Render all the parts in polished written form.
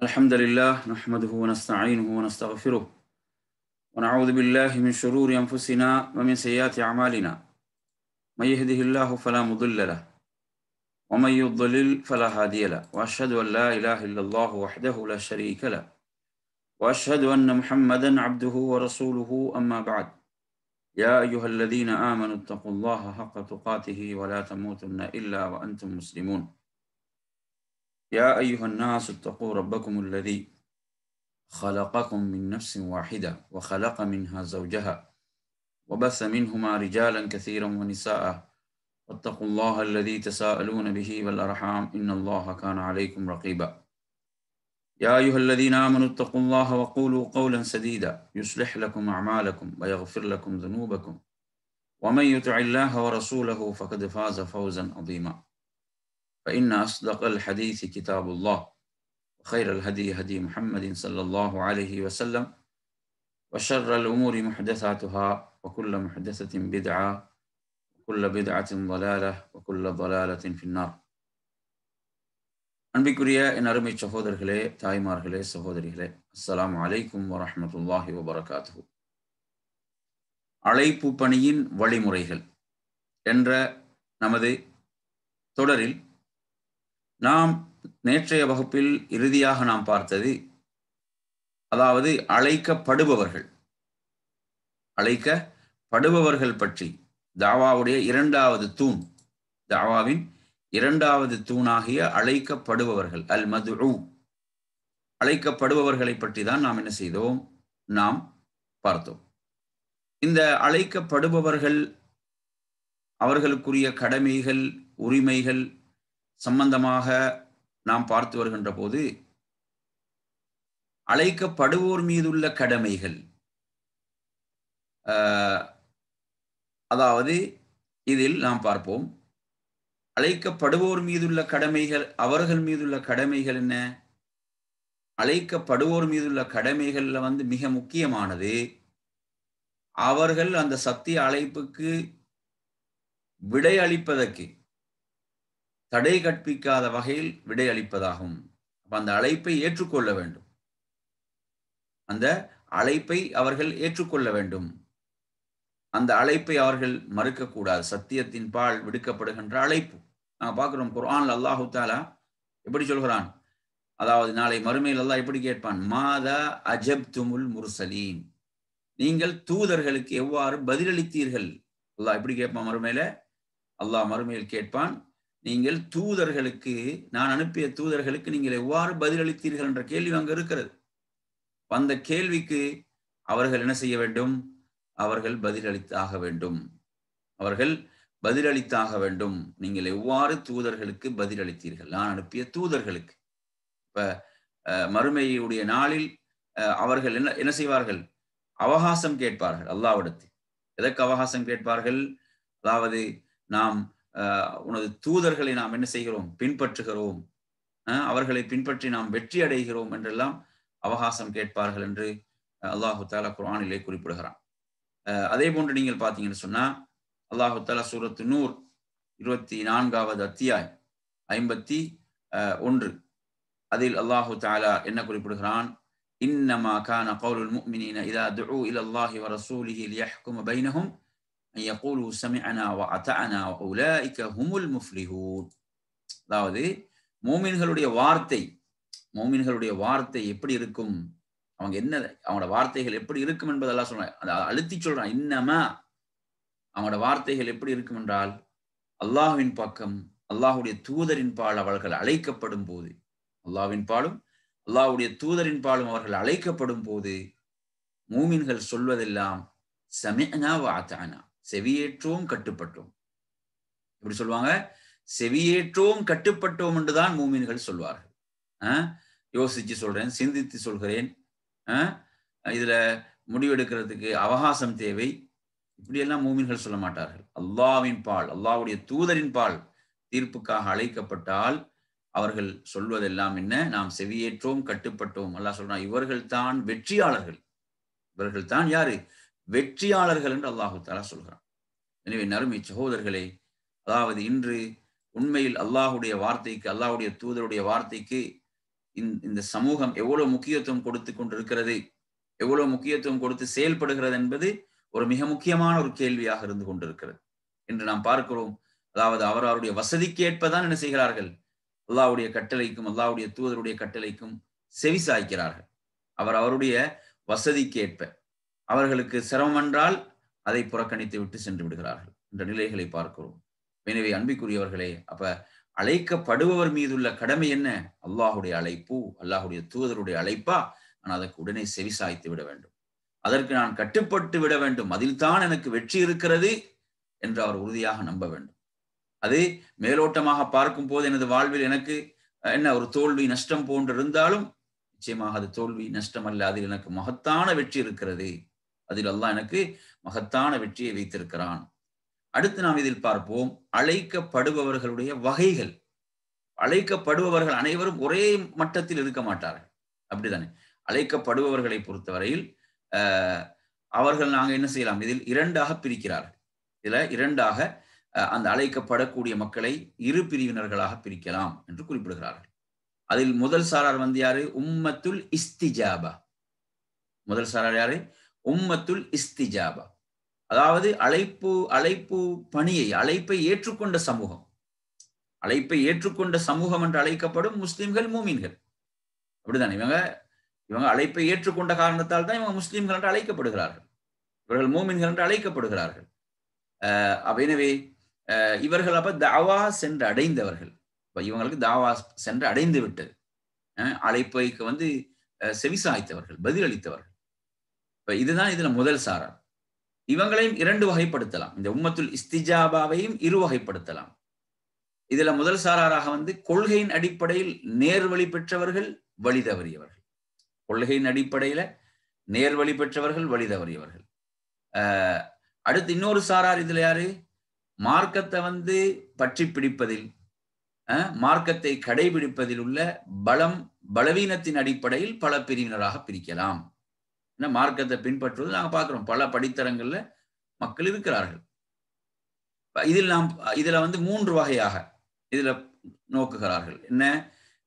الحمد لله نحمده ونستعينه ونستغفره ونعوذ بالله من شرور أنفسنا ومن سيئات أعمالنا من يهده الله فلا مضل له ومن يضلل فلا هادي له وأشهد أن لا إله إلا الله وحده لا شريك له وأشهد أن محمدا عبده ورسوله أما بعد يا أيها الذين آمنوا اتقوا الله حق تقاته ولا تموتن إلا وأنتم مسلمون يا أيها الناس اتقوا ربكم الذي خلقكم من نفس واحدة وخلق منها زوجها وبث منهما رجالا كثيرا ونساء واتقوا الله الذي تساءلون به والأرحام إن الله كان عليكم رقيبا يا أيها الذين آمنوا اتقوا الله وقولوا قولا سديدا يصلح لكم أعمالكم ويغفر لكم ذنوبكم ومن يطع الله ورسوله فقد فاز فوزا عظيما فإن أصدق الحديث كتاب الله وخير الهدي هدي محمد صلى الله عليه وسلم وشر الأمور محدثاتها وكل محدثة بدعة وكل بدعة ضلالة وكل ضلالة في النار. அன்பிற்குரிய என் அருமை சகோதரர்களே, தாய்மார்களே, சகோதரிகளே, அஸ்ஸலாமு அலைக்கும் வரஹ்மத்துல்லாஹி வபரகாத்துஹு. அழைப்பு பணியின் வழிமுறைகள் என்ற நமது தொடரில் நாம் நேற்றைய வகுப்பில் இறுதியாக நாம் பார்த்தது, அதாவது அழைக்கப்படுபவர்கள் பற்றி தாவாவுடைய இரண்டாவது தூண், தாவாவின் இரண்டாவது தூணாகிய அழைக்கப்படுபவர்கள், அல் மதுஉ, அழைக்கப்படுபவர்களை பற்றி தான் நாம் என்ன செய்தோம், நாம் பார்த்தோம். இந்த அழைக்கப்படுபவர்கள் அவர்களுக்குரிய கடமைகள், உரிமைகள் சம்பந்தமாக நாம் பார்த்து வருகின்ற போது, அழைக்கப்படுவோர் மீதுள்ள கடமைகள், அதாவது இதில் நாம் பார்ப்போம், அழைக்கப்படுவோர் மீதுள்ள கடமைகள், அவர்கள் மீதுள்ள கடமைகள் என்ன? அழைக்கப்படுவோர் மீதுள்ள கடமைகள்ல மிக முக்கியமானது, அவர்கள் அந்த சத்திய அழைப்புக்கு விடை அளிப்பதற்கு தடை கற்பிக்காத வகையில் விடை அளிப்பதாகும். அந்த அழைப்பை ஏற்றுக்கொள்ள வேண்டும், அந்த அழைப்பை அவர்கள் ஏற்றுக்கொள்ள வேண்டும், அந்த அழைப்பை அவர்கள் மறுக்கக்கூடாது. சத்தியத்தின் பால் விடுக்கப்படுகின்ற அழைப்பு நாங்கள் பார்க்கிறோம். குர்ஆன்ல அல்லாஹு தஆலா எப்படி சொல்கிறான், அதாவது நாளை மறுமையில் அல்லாஹ் எப்படி கேட்பான், மாதா அஜப்துமுல் முர்சலீன், நீங்கள் தூதர்களுக்கு எவ்வாறு பதிலளித்தீர்கள்? அல்லாஹ் எப்படி கேட்பான் மறுமையில? அல்லாஹ் மறுமையில் கேட்பான், நீங்கள் தூதர்களுக்கு, நான் அனுப்பிய தூதர்களுக்கு நீங்கள் எவ்வாறு பதிலளித்தீர்கள் என்ற கேள்வி அங்கு இருக்கிறது. அந்த கேள்விக்கு அவர்கள் என்ன செய்ய வேண்டும்? அவர்கள் பதிலளித்தாக வேண்டும், அவர்கள் பதிலளித்தாக வேண்டும். நீங்கள் எவ்வாறு தூதர்களுக்கு பதிலளித்தீர்கள், நான் அனுப்பிய தூதர்களுக்கு. இப்ப மறுமையுடைய நாளில் அவர்கள் என்ன செய்வார்கள்? அவகாசம் கேட்பார்கள் அல்லாஹ்விடத்தில். எதற்கு அவகாசம் கேட்பார்கள்? அதாவது நாம் உனது தூதர்களை நாம் என்ன செய்கிறோம்? பின்பற்றுகிறோம், அவர்களை பின்பற்றி நாம் வெற்றி அடைகிறோம் என்றெல்லாம் அவகாசம் கேட்பார்கள் என்று அல்லாஹு தஆலா குர்ஆனிலே குறிப்பிடுகிறான். அதே போன்று நீங்கள் பார்த்தீங்கன்னு சொன்னா, அல்லாஹு தஆலா சூரத்து நூர் 24வது அத்தியாயம் 51 அதில் அல்லாஹு தஆலா என்ன குறிப்பிடுகிறான்? இன்னமா கான கௌலுல் முஃமினீன இதா துஉ இலல்லாஹி வ ரசூலிஹி லியஹ்கும பைனஹும் அன் யகூலு ஸமிஅனா வ அத்தஅனா வ உலாயிக ஹுமுல் முஃப்லிஹூன். அதாவது மூமின்களுடைய வார்த்தை எப்படி இருக்கும், அவங்க என்ன, அவங்களோட வார்த்தைகள் எப்படி இருக்கும் என்பது அல்லாஹ் சொல்றான். அதை அழுத்தி சொல்றான். இன்னமா, அவங்களோட வார்த்தைகள் எப்படி இருக்கும் என்றால், அல்லாஹ்வின் பக்கம், அல்லாஹ்வுடைய தூதரின் பால் அவர்கள் அழைக்கப்படும் போது, அல்லாஹ்வின் பாலும் அல்லாஹ்வுடைய தூதரின் பாலும் அவர்கள் அழைக்கப்படும் போது மூமின்கள் சொல்வதெல்லாம் சமிஅனா வ அத்தஅனா, செவியேற்றோம் கட்டுப்பட்டோம். எப்படி சொல்லுவாங்க? செவியேற்றோம் கட்டுப்பட்டோம் என்றுதான் மூமின்கள் சொல்வார்கள். யோசிச்சு சொல்றேன், சிந்தித்து சொல்கிறேன், இதுல முடிவெடுக்கிறதுக்கு அவகாசம் தேவை, இப்படியெல்லாம் மூமின்கள் சொல்ல மாட்டார்கள். அல்லாஹ்வின் பால், அல்லாஹ்வுடைய தூதரின் பால் தீர்ப்புக்காக அழைக்கப்பட்டால் அவர்கள் சொல்வதெல்லாம் என்ன? நாம் செவியேற்றோம் கட்டுப்பட்டோம். அல்லாஹ் சொல்றான், இவர்கள் தான் வெற்றியாளர்கள். இவர்கள் தான் யாரு? வெற்றியாளர்கள் என்று அல்லாஹு தஆலா சொல்கிறான். எனவே நறுமை சகோதரர்களே, அதாவது இன்று உண்மையில் அல்லாஹ்வுடைய வார்த்தைக்கு, அல்லாஹ்வுடைய தூதருடைய வார்த்தைக்கு இந்த சமூகம் எவ்வளவு முக்கியத்துவம் கொடுத்து கொண்டிருக்கிறது, எவ்வளவு முக்கியத்துவம் கொடுத்து செயல்படுகிறது என்பது ஒரு மிக முக்கியமான ஒரு கேள்வியாக இருந்து கொண்டிருக்கிறது என்று நாம் பார்க்கிறோம். அதாவது அவருடைய வசதிக்கு ஏற்பதான் என்ன செய்கிறார்கள், அல்லாஹ்வுடைய கட்டளைக்கும் அல்லாஹ்வுடைய தூதருடைய கட்டளைக்கும் செவி சாய்க்கிறார்கள். அவருடைய வசதிக்கு ஏற்ப அவர்களுக்கு சிரமம் என்றால் அதை புறக்கணித்து விட்டு சென்று விடுகிறார்கள் என்ற நிலைகளை பார்க்கிறோம். எனவே அன்பிற்குரியவர்களே, அப்ப அழைக்கப்படுபவர் மீதுள்ள கடமை என்ன? அல்லாஹுடைய அழைப்பு, அல்லாஹுடைய தூதருடைய அழைப்பா, நான் அதற்கு உடனே செவி சாய்த்து விட வேண்டும், அதற்கு நான் கட்டுப்பட்டு விட வேண்டும், அதில் தான் எனக்கு வெற்றி இருக்கிறது என்று அவர் உறுதியாக நம்ப வேண்டும். அது மேலோட்டமாக பார்க்கும் போது எனது வாழ்வில் எனக்கு என்ன ஒரு தோல்வி நஷ்டம் போன்று இருந்தாலும் நிச்சயமாக அது தோல்வி நஷ்டம் அல்ல, அதில் எனக்கு மகத்தான வெற்றி இருக்கிறது, அதில் அல்லாஹ் எனக்கு மகத்தான வெற்றியை வைத்திருக்கிறான். அடுத்து நாம் இதில் பார்ப்போம் அழைக்கப்படுபவர்களுடைய வகைகள். அழைக்கப்படுபவர்கள் அனைவரும் ஒரே மட்டத்தில் இருக்க மாட்டார்கள், அப்படித்தானே? அழைக்கப்படுபவர்களை பொறுத்தவரையில் அவர்கள் நாங்க என்ன செய்யலாம், இதில் இரண்டாக பிரிக்கிறார்கள். இதுல இரண்டாக அந்த அழைக்கப்படக்கூடிய மக்களை இரு பிரிவினர்களாக பிரிக்கலாம் என்று குறிப்பிடுகிறார்கள். அதில் முதல் சாரார் வந்து யாரு? உம்மத்துல் இஸ்திஜாபா. முதல் சாரார் யாரு? உம்மத்துல் இஸ்திஜாபா. அதாவது அழைப்பு பணியை, அழைப்பை ஏற்றுக்கொண்ட சமூகம். அழைப்பை ஏற்றுக்கொண்ட சமூகம் என்று அழைக்கப்படும் முஸ்லிம்கள், மூமின்கள், அப்படித்தானே? இவங்க அழைப்பை ஏற்றுக்கொண்ட காரணத்தால் தான் இவங்க முஸ்லிம்கள் என்று அழைக்கப்படுகிறார்கள், இவர்கள் மூமின்கள் என்று அழைக்கப்படுகிறார்கள். எனவே இவர்கள் அப்ப தாவா சென்று அடைந்தவர்கள். இவங்களுக்கு தாவா சென்று அடைந்து விட்டது, அழைப்பைக்கு வந்து செவிசாய்த்தவர்கள், பதிலளித்தவர்கள். இதுதான் இதுல முதல் சாரார். இவங்களையும் இரண்டு வகைப்படுத்தலாம், இந்த உம்மத்துல் இஸ்திஜாபாவையும் இரு வகைப்படுத்தலாம். இதுல முதல் சாராராக வந்து கொள்கையின் அடிப்படையில் நேர்வழி பெற்றவர்கள், வழி தவறியவர்கள். கொள்கையின் அடிப்படையில நேர்வழி பெற்றவர்கள், வழி தவறியவர்கள். அடுத்து இன்னொரு சாரார் இதுல யாரு? மார்க்கத்தை வந்து பற்றி பிடிப்பதில், மார்க்கத்தை கடைபிடிப்பதில் உள்ள பலவீனத்தின் அடிப்படையில் பல பிரிவினராக பிரிக்கலாம். மார்க்கத்தை பின்பற்றுவது நாங்க பார்க்கிறோம், பல படித்தரங்கள்ல மக்கள் இருக்கிறார்கள். இதுல வந்து மூன்று வகையாக இதுல நோக்குகிறார்கள். என்ன?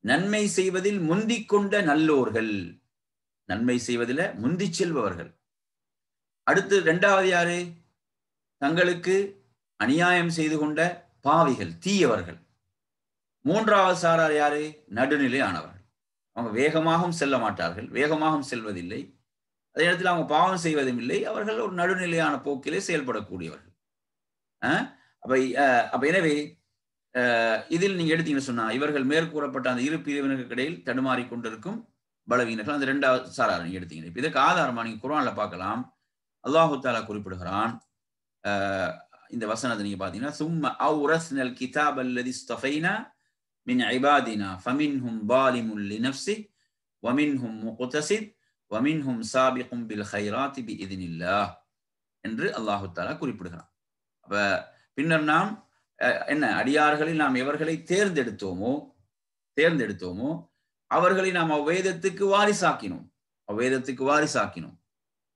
நன்மை செய்வதில் முந்திக் கொண்ட நல்லோர்கள், நன்மை செய்வதில் முந்தி செல்பவர்கள். அடுத்து இரண்டாவது யாரு? தங்களுக்கு அநியாயம் செய்து கொண்ட பாவிகள், தீயவர்கள். மூன்றாவது சாரார் யாரு? நடுநிலை ஆனவர்கள். அவங்க வேகமாகவும் செல்ல மாட்டார்கள், வேகமாகவும் செல்வதில்லை, அதே நேரத்தில் அவங்க பாவம் செய்வதும் இல்லை, அவர்கள் ஒரு நடுநிலையான போக்கிலே செயல்படக்கூடியவர்கள். அப்ப எனவே இதில் நீங்க எடுத்தீங்கன்னு சொன்னா இவர்கள் மேற்கூறப்பட்ட அந்த இரு பிரிவினருக்கு இடையில் தடுமாறி கொண்டிருக்கும் பலவீனர்கள் அந்த இரண்டாவது சாரார் நீங்க எடுத்தீங்க. இப்ப இதுக்கு ஆதாரமா நீங்க குர்ஆன்ல பார்க்கலாம், அல்லாஹு தஆலா குறிப்பிடுகிறான். இந்த வசனத்தை நீங்க பாத்தீங்கன்னா, சும்ம அவ்ரஸ்னல் கிதாப அல்லதி இஸ்தஃபைனா மின் இபாதினா ஃபமின்ஹும் ஸாலிமுன் லினஃப்ஸிஹி வமின்ஹும் முக்தஸித் வமின்ஹும் சாபிகுன் பில் கைராத்தி பிஇذனில்லாஹ் என்று அல்லாஹு தஆலா குறிப்பிடுகிறான். அப்ப பின்னர் நாம் என்ன அடியார்களில் நாம் எவர்களை தேர்ந்தெடுத்தோமோ அவர்களை நாம் அவ்வேதத்துக்கு வாரிசாக்கினோம்.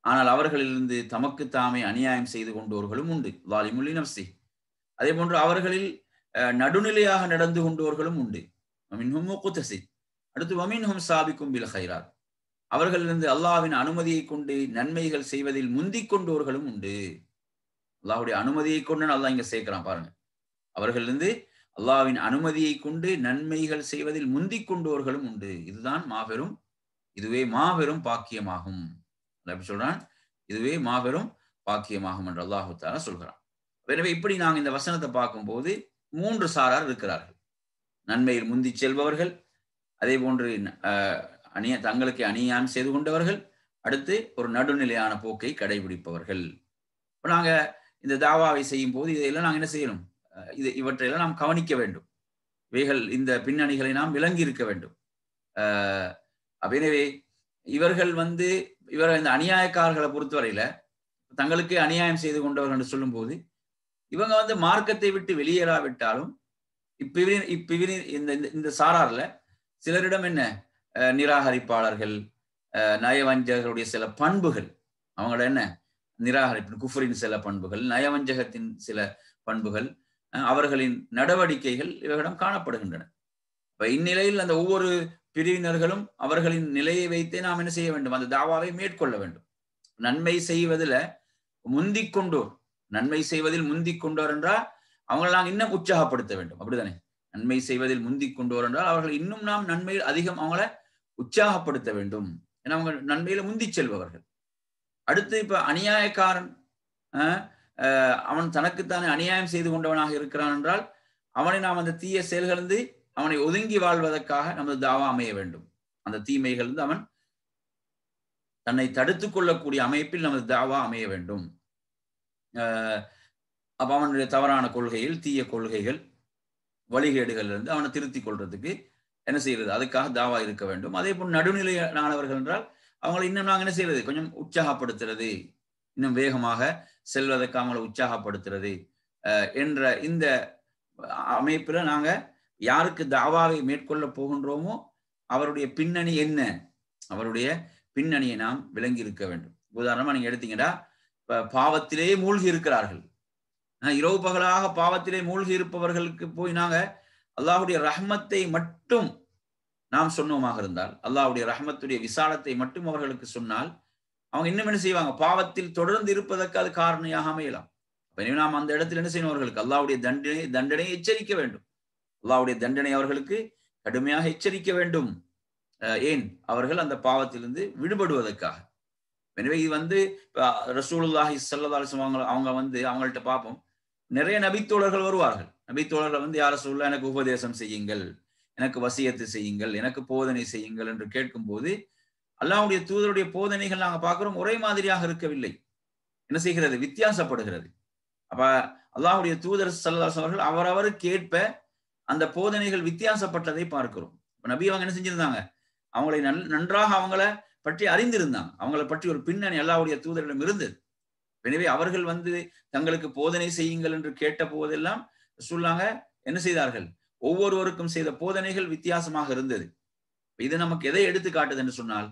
ஆனால் அவர்களிலிருந்து தமக்கு தாமே அநியாயம் செய்து கொண்டோர்களும் உண்டு, ஸாலிமுன் லினஃப்ஸிஹி. அதே போன்று அவர்களில் நடுநிலையாக நடந்து கொண்டோர்களும் உண்டு, வமின்ஹும் முக்தஸித். அடுத்து வமின்ஹும் சாபிகுன் பில் கைராத், அவர்களிலிருந்து அல்லாஹ்வின் அனுமதியை கொண்டு நன்மைகள் செய்வதில் முந்திக் கொண்டோர்களும் உண்டு. அல்லாஹ்வுடைய அனுமதியை கொண்டு அல்லாஹ் இங்க சேர்க்கிறான் பாருங்க. அவர்களிலிருந்து அல்லாஹ்வின் அனுமதியை கொண்டு நன்மைகள் செய்வதில் முந்திக் கொண்டோர்களும் உண்டு. இதுவே மாபெரும் பாக்கியமாகும். எப்படி சொல்றான்? இதுவே மாபெரும் பாக்கியமாகும் என்று அல்லாஹு தஆலா சொல்கிறான். எனவே இப்படி நாங்கள் இந்த வசனத்தை பார்க்கும்போது மூன்று சாரார் இருக்கிறார்கள். நன்மையில் முந்தி செல்பவர்கள், அதே போன்று தங்களுக்கு அநியாயம் செய்து கொண்டவர்கள், அடுத்து ஒரு நடுநிலையான போக்கை கடைபிடிப்பவர்கள். இப்போ நாங்க இந்த தாவாவை செய்யும் போது இதையெல்லாம் நாங்கள் என்ன செய்யணும்? இவற்றையெல்லாம் நாம் கவனிக்க வேண்டும். இவைகள் இந்த பின்னணிகளை நாம் விளங்கி இருக்க வேண்டும். எனவே இவர்கள் இந்த அநியாயக்காரர்களை பொறுத்தவரையில தங்களுக்கு அநியாயம் செய்து கொண்டவர்கள் என்று சொல்லும் போது இவங்க மார்க்கத்தை விட்டு வெளியேறாவிட்டாலும் இந்த சாரார்ல சிலரிடம் என்ன நிராகரிப்பாளர்கள், நயவஞ்சகர்களுடைய சில பண்புகள், அவங்களோட என்ன நிராகரிப்பு, குஃப்ரின் சில பண்புகள், நயவஞ்சகத்தின் சில பண்புகள், அவர்களின் நடவடிக்கைகள் இவர்களிடம் காணப்படுகின்றன. இப்ப இந்நிலையில் அந்த ஒவ்வொரு பிரிவினர்களும் அவர்களின் நிலையை வைத்தே நாம் என்ன செய்ய வேண்டும், அந்த தாவாவை மேற்கொள்ள வேண்டும். நன்மை செய்வதில் முந்திக் கொண்டோர், நன்மை செய்வதில் முந்திக் கொண்டோர் என்றால் அவங்களை நாம் இன்னும் உற்சாகப்படுத்த வேண்டும். அப்படித்தானே? நன்மை செய்வதில் முந்திக் கொண்டோர் என்றால் அவர்கள் இன்னும் நாம் நன்மையில் அதிகம் அவங்களை உற்சாகப்படுத்த வேண்டும். ஏன்னா அவங்க நன்மையில முந்தி செல்பவர்கள். அடுத்து இப்ப அநியாயக்காரன், அவன் தனக்குத்தானே அநியாயம் செய்து கொண்டவனாக இருக்கிறான் என்றால் அவனை நாம் அந்த தீய செயல்களிலிருந்து அவனை ஒதுங்கி வாழ்வதற்காக நமது தாவா அமைய வேண்டும். அந்த தீமைகளிலிருந்து அவன் தன்னை தடுத்துக் கொள்ளக்கூடிய அமைப்பில் நமது தாவா அமைய வேண்டும். அப்ப அவனுடைய தவறான கொள்கையில், தீய கொள்கைகள், வழிகேடுகள் இருந்து அவனை திருத்திக் கொள்றதுக்கு என்ன செய்யறது, அதுக்காக தாவா இருக்க வேண்டும். அதே போல் நடுநிலையானவர்கள் என்றால் அவங்களை இன்னும் நாங்கள் என்ன செய்யறது, கொஞ்சம் உற்சாகப்படுத்துறது, இன்னும் வேகமாக செல்வதற்கு அவங்களை உற்சாகப்படுத்துறது என்ற இந்த அமைப்புல நாங்க யாருக்கு தாவாவை மேற்கொள்ள போகின்றோமோ அவருடைய பின்னணி என்ன, அவருடைய பின்னணியை நாம் விளங்கி இருக்க வேண்டும். உதாரணமா நீங்க எடுத்தீங்கன்னா, பாவத்திலேயே மூழ்கி இருக்கிறார்கள், இரவு பகலாக பாவத்திலே மூழ்கி இருப்பவர்களுக்கு போய் நாங்க அல்லாஹ்வுடைய ரஹ்மத்தை மட்டும் நாம் சொன்னோமாக இருந்தால், அல்லாஹ்வுடைய ரஹ்மத்துடைய விசாலத்தை மட்டும் அவர்களுக்கு சொன்னால் அவங்க இன்னும் என்ன செய்வாங்க, பாவத்தில் தொடர்ந்து இருப்பதற்கு அது காரணியாக அமையலாம். நாம் அந்த இடத்துல என்ன செய்யணும், அவர்களுக்கு அல்லாஹ்வுடைய தண்டனை எச்சரிக்க வேண்டும். அல்லாஹ்வுடைய தண்டனை அவர்களுக்கு கடுமையாக எச்சரிக்க வேண்டும். ஏன், அவர்கள் அந்த பாவத்திலிருந்து விடுபடுவதற்காக. எனவே இது ரசூலுல்லாஹி ஸல்லல்லாஹு அலைஹி வஸல்லம் அவங்க அவங்கள்ட்ட பார்ப்போம், நிறைய நபித்தோழர்கள் வருவார்கள். நபித்தோழர்கள் யார் ரசூலுல்லாஹ் எனக்கு உபதேசம் செய்யுங்கள், எனக்கு வசியத்து செய்யுங்கள், எனக்கு போதனை செய்யுங்கள் என்று கேட்கும் போது அல்லாஹ்வுடைய தூதருடைய போதனைகள் நாங்க பார்க்கிறோம் ஒரே மாதிரியாக இருக்கவில்லை. என்ன செய்கிறது, வித்தியாசப்படுகிறது. அப்ப அல்லாஹ்வுடைய தூதர் ஸல்லல்லாஹு அலைஹி வஸல்லம் அவரவருக்கு ஏற்ப அந்த போதனைகள் வித்தியாசப்பட்டதை பார்க்கிறோம். நபி அவங்க என்ன செஞ்சிருந்தாங்க, அவங்களை நன்றாக அவங்கள பற்றி அறிந்திருந்தாங்க, அவங்களை பற்றி ஒரு பின்னணி அல்லாஹ்வுடைய தூதரிடம் இருந்தது. எனவே அவர்கள் தங்களுக்கு போதனை செய்யுங்கள் என்று கேட்ட போதெல்லாம் சொல்லாங்க என்ன செய்தார்கள், ஒவ்வொருவருக்கும் செய்த போதனைகள் வித்தியாசமாக இருந்தது. இது நமக்கு எதை எடுத்து காட்டுது என்று சொன்னால்,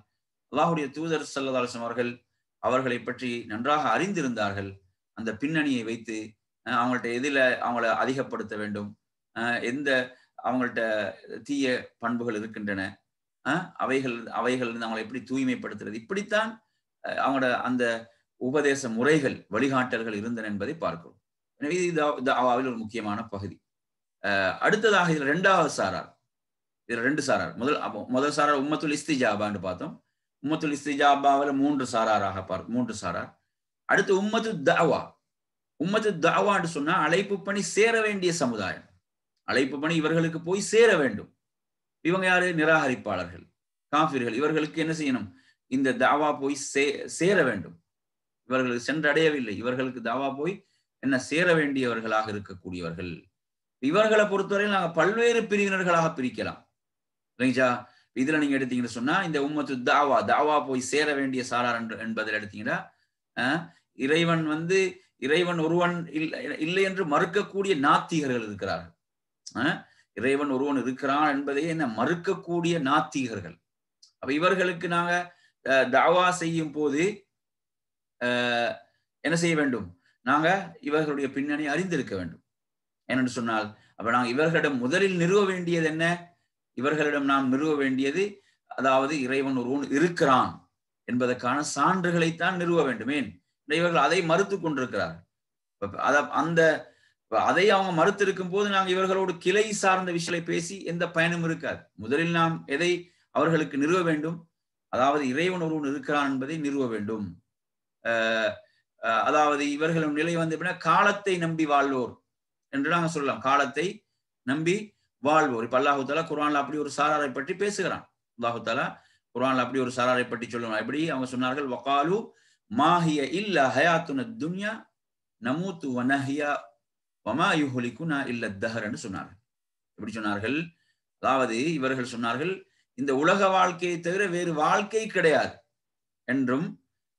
அல்லாஹ்வுடைய தூதர் ஸல்லல்லாஹு அலைஹி வஸல்லம் அவர்களை பற்றி நன்றாக அறிந்திருந்தார்கள். அந்த பின்னணியை வைத்து அவங்கள்ட்ட எதில அவங்கள அதிகப்படுத்த வேண்டும், எந்த அவங்கள்ட்ட தீய பண்புகள் இருக்கின்றன, அவைகள் அவங்களை எப்படி தூய்மைப்படுத்துறது, இப்படித்தான் அவங்களோட அந்த உபதேச முறைகள், வழிகாட்டல்கள் இருந்தன என்பதை பார்க்கிறோம். எனவே இது தாவாவில் ஒரு முக்கியமான பகுதி. அடுத்ததாக இதுல இரண்டாவது சாரார், இதுல ரெண்டு சாரார். முதல் சாரார் உம்மத்துல் இஸ்திஜாபான்னு பார்த்தோம். உம்மத்துல் இஸ்திஜாபாவில் மூன்று சாரார். அடுத்து உம்மத்து தஅவா. உம்மத்து தஅவான்னு சொன்னா அழைப்பு பணி சேர வேண்டிய சமுதாயம், அழைப்பு பணி இவர்களுக்கு போய் சேர வேண்டும். இவங்க யாரு, நிராகரிப்பாளர்கள், காஃபிர்கள். இவர்களுக்கு என்ன செய்யணும், இந்த தாவா போய் சேர வேண்டும். இவர்களுக்கு சென்றடையவில்லை, இவர்களுக்கு தாவா போய் என்ன சேர வேண்டியவர்களாக இருக்கக்கூடியவர்கள். இவர்களை பொறுத்தவரையில் நாங்க பல்வேறு பிரிவினர்களாக பிரிக்கலாம். இல்லைங்களா? இதுல நீங்க எடுத்தீங்கன்னு சொன்னா இந்த உம்மத்து தாவா போய் சேர வேண்டிய சாரார் என்பதில் எடுத்தீங்கன்னா, இறைவன் ஒருவன் இல்லை என்று மறுக்கக்கூடிய நாத்திகர்கள் இருக்கிறார்கள். இறைவன் ஒருவன் இருக்கிறான் என்பதை என்ன மறுக்கக்கூடிய நாத்திகர்கள். அப்ப இவர்களுக்கு நாங்க தாவா செய்யும் போது என்ன செய்ய வேண்டும், நாங்க இவர்களுடைய பின்னணி அறிந்திருக்க வேண்டும். ஏனென்று சொன்னால், அப்ப நாங்கள் இவர்களிடம் முதலில் நிறுவ வேண்டியது என்ன, இவர்களிடம் நாம் நிறுவ வேண்டியது அதாவது இறைவன் ஒருவன் இருக்கிறான் என்பதற்கான சான்றுகளைத்தான் நிறுவ வேண்டும். ஏன், இவர்கள் அதை மறுத்து கொண்டிருக்கிறார்கள். அதை அவங்க மறுத்திருக்கும் போது நாங்கள் இவர்களோடு கிளை சார்ந்த விஷயங்களை பேசி எந்த பயனும் இருக்காது. முதலில் நாம் எதை அவர்களுக்கு நிறுவ வேண்டும், அதாவது இறைவன் ஒருவன் இருக்கிறான் என்பதை நிறுவ வேண்டும். அதாவது இவர்களும் நிலை எப்படின்னா, காலத்தை நம்பி வாழ்வோர் என்று நாங்க சொல்லலாம். காலத்தை நம்பி வாழ்வோர். இப்ப அல்லாஹு தாலா குர்ஆன்ல அப்படி ஒரு சாராரை பற்றி பேசுகிறான். அல்லாஹு தாலா குர்ஆன்ல அப்படி ஒரு சாராரை பற்றி சொல்லணும். எப்படி அவங்க சொன்னார்கள், வகாலு மாஹிய இல்லா ஹயாத்துன துன்யா நமூத்து வனஹியா வமா யுஹ்லிகுனா இல்ல தஹர்ன்னு சொன்னார்கள். எப்படி சொன்னார்கள், அதாவது இவர்கள் சொன்னார்கள், இந்த உலக வாழ்க்கையை தவிர வேறு வாழ்க்கை கிடையாது என்றும்,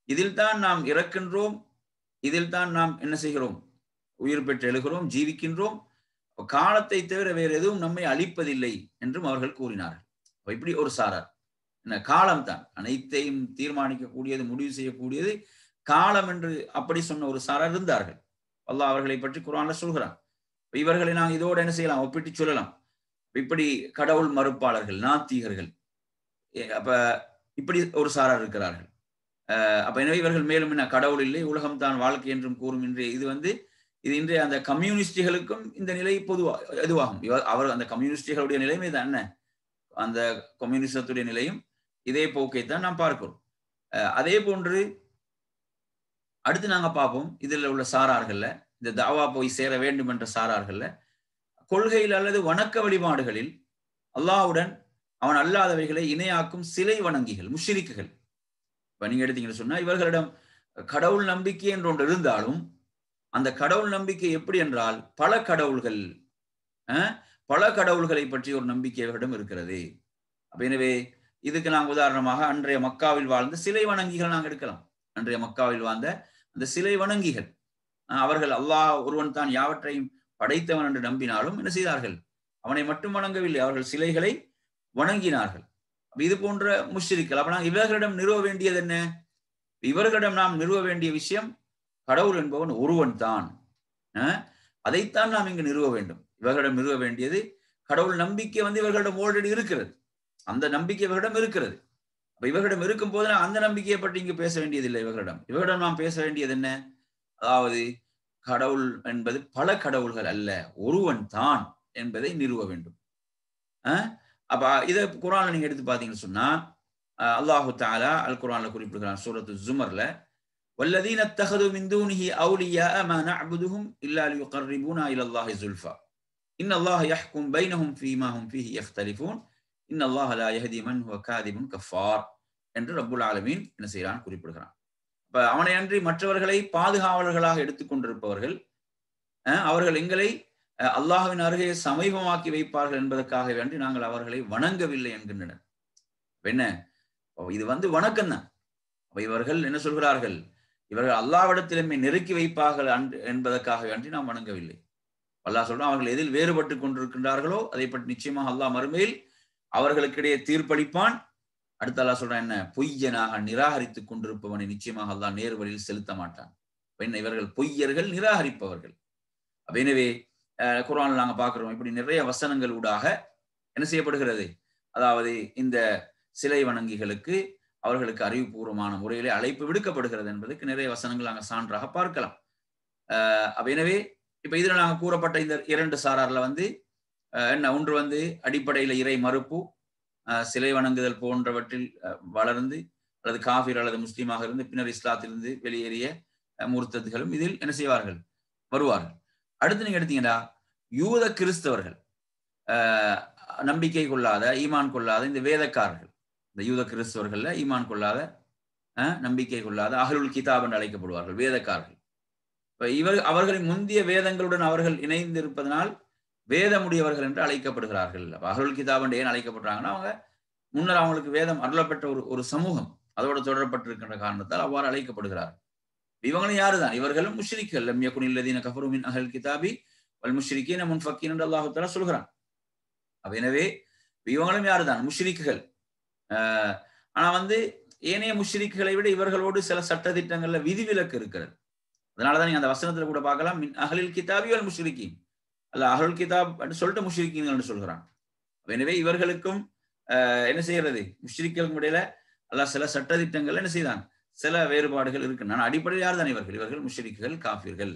இதில் தான் நாம் இறக்கின்றோம், இதில் தான் நாம் என்ன செய்கிறோம், உயிர் பெற்று எழுகிறோம், ஜீவிக்கின்றோம், காலத்தை தவிர வேறு எதுவும் நம்மை அழிப்பதில்லை என்றும் அவர்கள் கூறினார்கள். இப்படி ஒரு சாரார். என்ன, காலம் தான் அனைத்தையும் தீர்மானிக்கக்கூடியது, முடிவு செய்யக்கூடியது காலம் என்று அப்படி சொன்ன ஒரு சாரார் இருந்தார்கள். அல்லாஹ் அவர்களை பற்றி குர்ஆன்ல சொல்கிறான். இவர்களை நாங்கள் இதோடு என்ன செய்யலாம், ஒப்பிட்டு சொல்லலாம். இப்படி கடவுள் மறுப்பாளர்கள், நாத்திகர்கள், அப்ப இப்படி ஒரு சாரார் இருக்கிறார்கள். அப்ப எனவே இவர்கள் மேலும் என்ன கடவுள் இல்லை, உலகம் தான் வாழ்க்கை என்றும் கூறும் இன்றைய இது இன்றைய அந்த கம்யூனிஸ்டுகளுக்கும் இந்த நிலை எதுவாகும். அவர் அந்த கம்யூனிஸ்டுகளுடைய நிலைமை தான் என்ன, அந்த கம்யூனிசத்துடைய நிலையும் இதே போக்கைத்தான் நாம் பார்க்கிறோம். அதே போன்று அடுத்து நாங்க பார்ப்போம், இதில் உள்ள சாரார்கள்ல, இந்த தாவா போய் சேர வேண்டும் என்ற சாரார்கள்ல, கொள்கையில் அல்லது வணக்க வழிபாடுகளில் அல்லாஹ்வுடன் அவன் அல்லாதவைகளை இணையாக்கும் சிலை வணங்கிகள், முஷ்ரிக்குகள். இப்ப நீங்க எடுத்தீங்கன்னு சொன்னா, இவர்களிடம் கடவுள் நம்பிக்கை என்று ஒன்று இருந்தாலும் அந்த கடவுள் நம்பிக்கை எப்படி என்றால் பல கடவுள்களை பற்றி ஒரு நம்பிக்கை இவர்களிடம் இருக்கிறது. அப்ப எனவே இதுக்கு நாங்கள் உதாரணமாக அன்றைய மக்காவில் வாழ்ந்த சிலை வணங்கிகள் நாங்கள் எடுக்கலாம். அன்றைய மக்காவில் வாழ்ந்த அந்த சிலை வணங்கிகள், அவர்கள் அல்லாஹ் ஒருவன் தான் யாவற்றையும் படைத்தவன் என்று நம்பினாலும் என்ன செய்தார்கள், அவனை மட்டும் வணங்கவில்லை, அவர்கள் சிலைகளை வணங்கினார்கள். இது போன்ற முஷ்ரிக்கள். அப்ப நாங்கள் இவர்களிடம் நிறுவ வேண்டியது என்ன, இவர்களிடம் நாம் நிறுவ வேண்டிய விஷயம் கடவுள் என்பவன் ஒருவன் தான், அதைத்தான் நாம் இங்கு நிறுவ வேண்டும். இவர்களிடம் நிறுவ வேண்டியது கடவுள் நம்பிக்கை இவர்களிடம் ஆல்ரெடி இருக்கிறது, அந்த நம்பிக்கை இவர்களிடம் இருக்கிறது. அப்ப இவர்களிடம் இருக்கும் போது அந்த நம்பிக்கையை பற்றி இங்கு பேச வேண்டியதில்லை. இவர்களிடம் நாம் பேச வேண்டியது என்ன, அதாவது கடவுள் என்பது பல கடவுள்கள் அல்ல, ஒருவன் தான் என்பதை நிறுவ வேண்டும். அப்ப இதை குர்ஆன்ல நீங்க எடுத்து பாத்தீங்கன்னு சொன்னா, அல்லாஹு தஆலா அல் குர்ஆன்ல குறிப்பிடுகிறான் சூரத்து ஜுமர்ல, வல்லதீன தஹது மின் தூனிஹி அவுலியா மா நஅபுதுஹும் இல்லா லியுகர்ரிபூனா இலல்லாஹி ஸுல்ஃபா இன்னல்லாஹ யஹ்கும் பைனஹும் ஃபீமா ஹும் ஃபீஹி யஃப்தலிஃபூன் இன்னல்லாஹ லா யஹ்தி மன் ஹுவ காதிபுன் கஃபார் என்று ரப்புல் ஆலமீன் என்ன செய்கிறான், குறிப்பிடுகிறான். அப்ப அவனை அன்றி மற்றவர்களை பாதுகாவலர்களாக எடுத்துக்கொண்டிருப்பவர்கள் அவர்கள் எங்களை அல்லாஹ்வின் அருகே சமீபமாக்கி வைப்பார்கள் என்பதற்காக வேண்டி நாங்கள் அவர்களை வணங்கவில்லை என்கின்றனர். என்ன, இது வணக்கம் தான். இவர்கள் என்ன சொல்கிறார்கள், இவர்கள் அல்லாஹ்விடத்திலுமே நெருக்கி வைப்பார்கள் என்பதற்காக வேண்டி நாம் வணங்கவில்லை. அல்லாஹ் சொல்றான், அவர்கள் எதில் வேறுபட்டு கொண்டிருக்கின்றார்களோ அதை பற்றி நிச்சயமாக அல்லாஹ் மறுமையில் அவர்களுக்கிடையே தீர்ப்பளிப்பான். அடுத்த அல்லாஹ் சொல்றான் என்ன, பொய்யனாக நிராகரித்துக் கொண்டிருப்பவனை நிச்சயமாக அல்லாஹ் நேர் வழியில் செலுத்த மாட்டான். என்ன, இவர்கள் பொய்யர்கள், நிராகரிப்பவர்கள். எனவே குர்ஆன்ல நாங்க பார்க்கிறோம், இப்படி நிறைய வசனங்கள் ஊடாக என்ன செய்யப்படுகிறது, அதாவது இந்த சிலை வணங்கிகளுக்கு அவர்களுக்கு அறிவுபூர்வமான முறையிலே அழைப்பு விடுக்கப்படுகிறது என்பதற்கு நிறைய வசனங்கள் நாங்கள் சான்றாக பார்க்கலாம். எனவே இப்ப இதுல நாங்க கூறப்பட்ட இந்த இரண்டு சாரார்ல என்ன, ஒன்று அடிப்படையில இறை மறுப்பு, சிலை வணங்குதல் போன்றவற்றில் வளர்ந்து அல்லது காஃபிர் அல்லது முஸ்லீமாக இருந்து பின்னர் இஸ்லாத்திலிருந்து வெளியேறிய முர்த்ததுகளும் இதில் என்ன செய்வார்கள், வருவார்கள். அடுத்து நீங்க எடுத்தீங்கன்னா யூத கிறிஸ்தவர்கள், நம்பிக்கை கொள்ளாத, ஈமான் கொள்ளாத இந்த வேதக்காரர்கள், இந்த யூத கிறிஸ்தவர்கள்ல ஈமான் கொள்ளாத, நம்பிக்கை கொள்ளாத அஹ்லுல் கிதாப் என்று அழைக்கப்படுவார்கள், வேதக்காரர்கள். இப்ப அவர்களின் முந்திய வேதங்களுடன் அவர்கள் இணைந்து இருப்பதனால் வேதமுடையவர்கள் என்று அழைக்கப்படுகிறார்கள். அஹ்லுல் கிதாப் என்று ஏன் அழைக்கப்படுறாங்கன்னா, அவங்க முன்னர் அவங்களுக்கு வேதம் அருளப்பட்ட ஒரு சமூகம், அதோடு தொடரப்பட்டிருக்கின்ற காரணத்தால் அவ்வாறு அழைக்கப்படுகிறார்கள். இவங்களும் யாருதான், இவர்களும் முஷ்ரிக்குகள். லம் யகுனில் லதீன கஃபரு மின் அஹ்லில் கிதாபி வல் முஷ்ரிகீன முன்ஃபக்கீன் என்று அல்லாஹ் தஆலா சொல்கிறான். எனவே இவங்களும் யாருதான், முஷ்ரிக்குகள். ஆனா ஏனைய முஷ்ரிக்குகளை விட இவர்களோடு சில சட்ட திட்டங்கள்ல விதிவிலக்கு இருக்கிறது. அதனாலதான் நீங்க அந்த வசனத்துல கூட பார்க்கலாம், மின் அஹ்லில் கிதாபி வல் முஷ்ரிகீன், அல்ல அஹ்லுல் கிதாப் சொல்லிட்டு முஷ்ரிகீன்கள் என்று சொல்கிறான். எனவே இவர்களுக்கும் என்ன செய்யறது, முஷ்ரிக்குகளுக்கும் இடையில அல்லாஹ் சில சட்ட திட்டங்கள் என்ன செய்தான், சில வேறுபாடுகள் இருக்கு. நான் அடிப்படையில் யார் தான் இவர்கள் முஷ்ரிக்குகள், காஃபிர்கள்.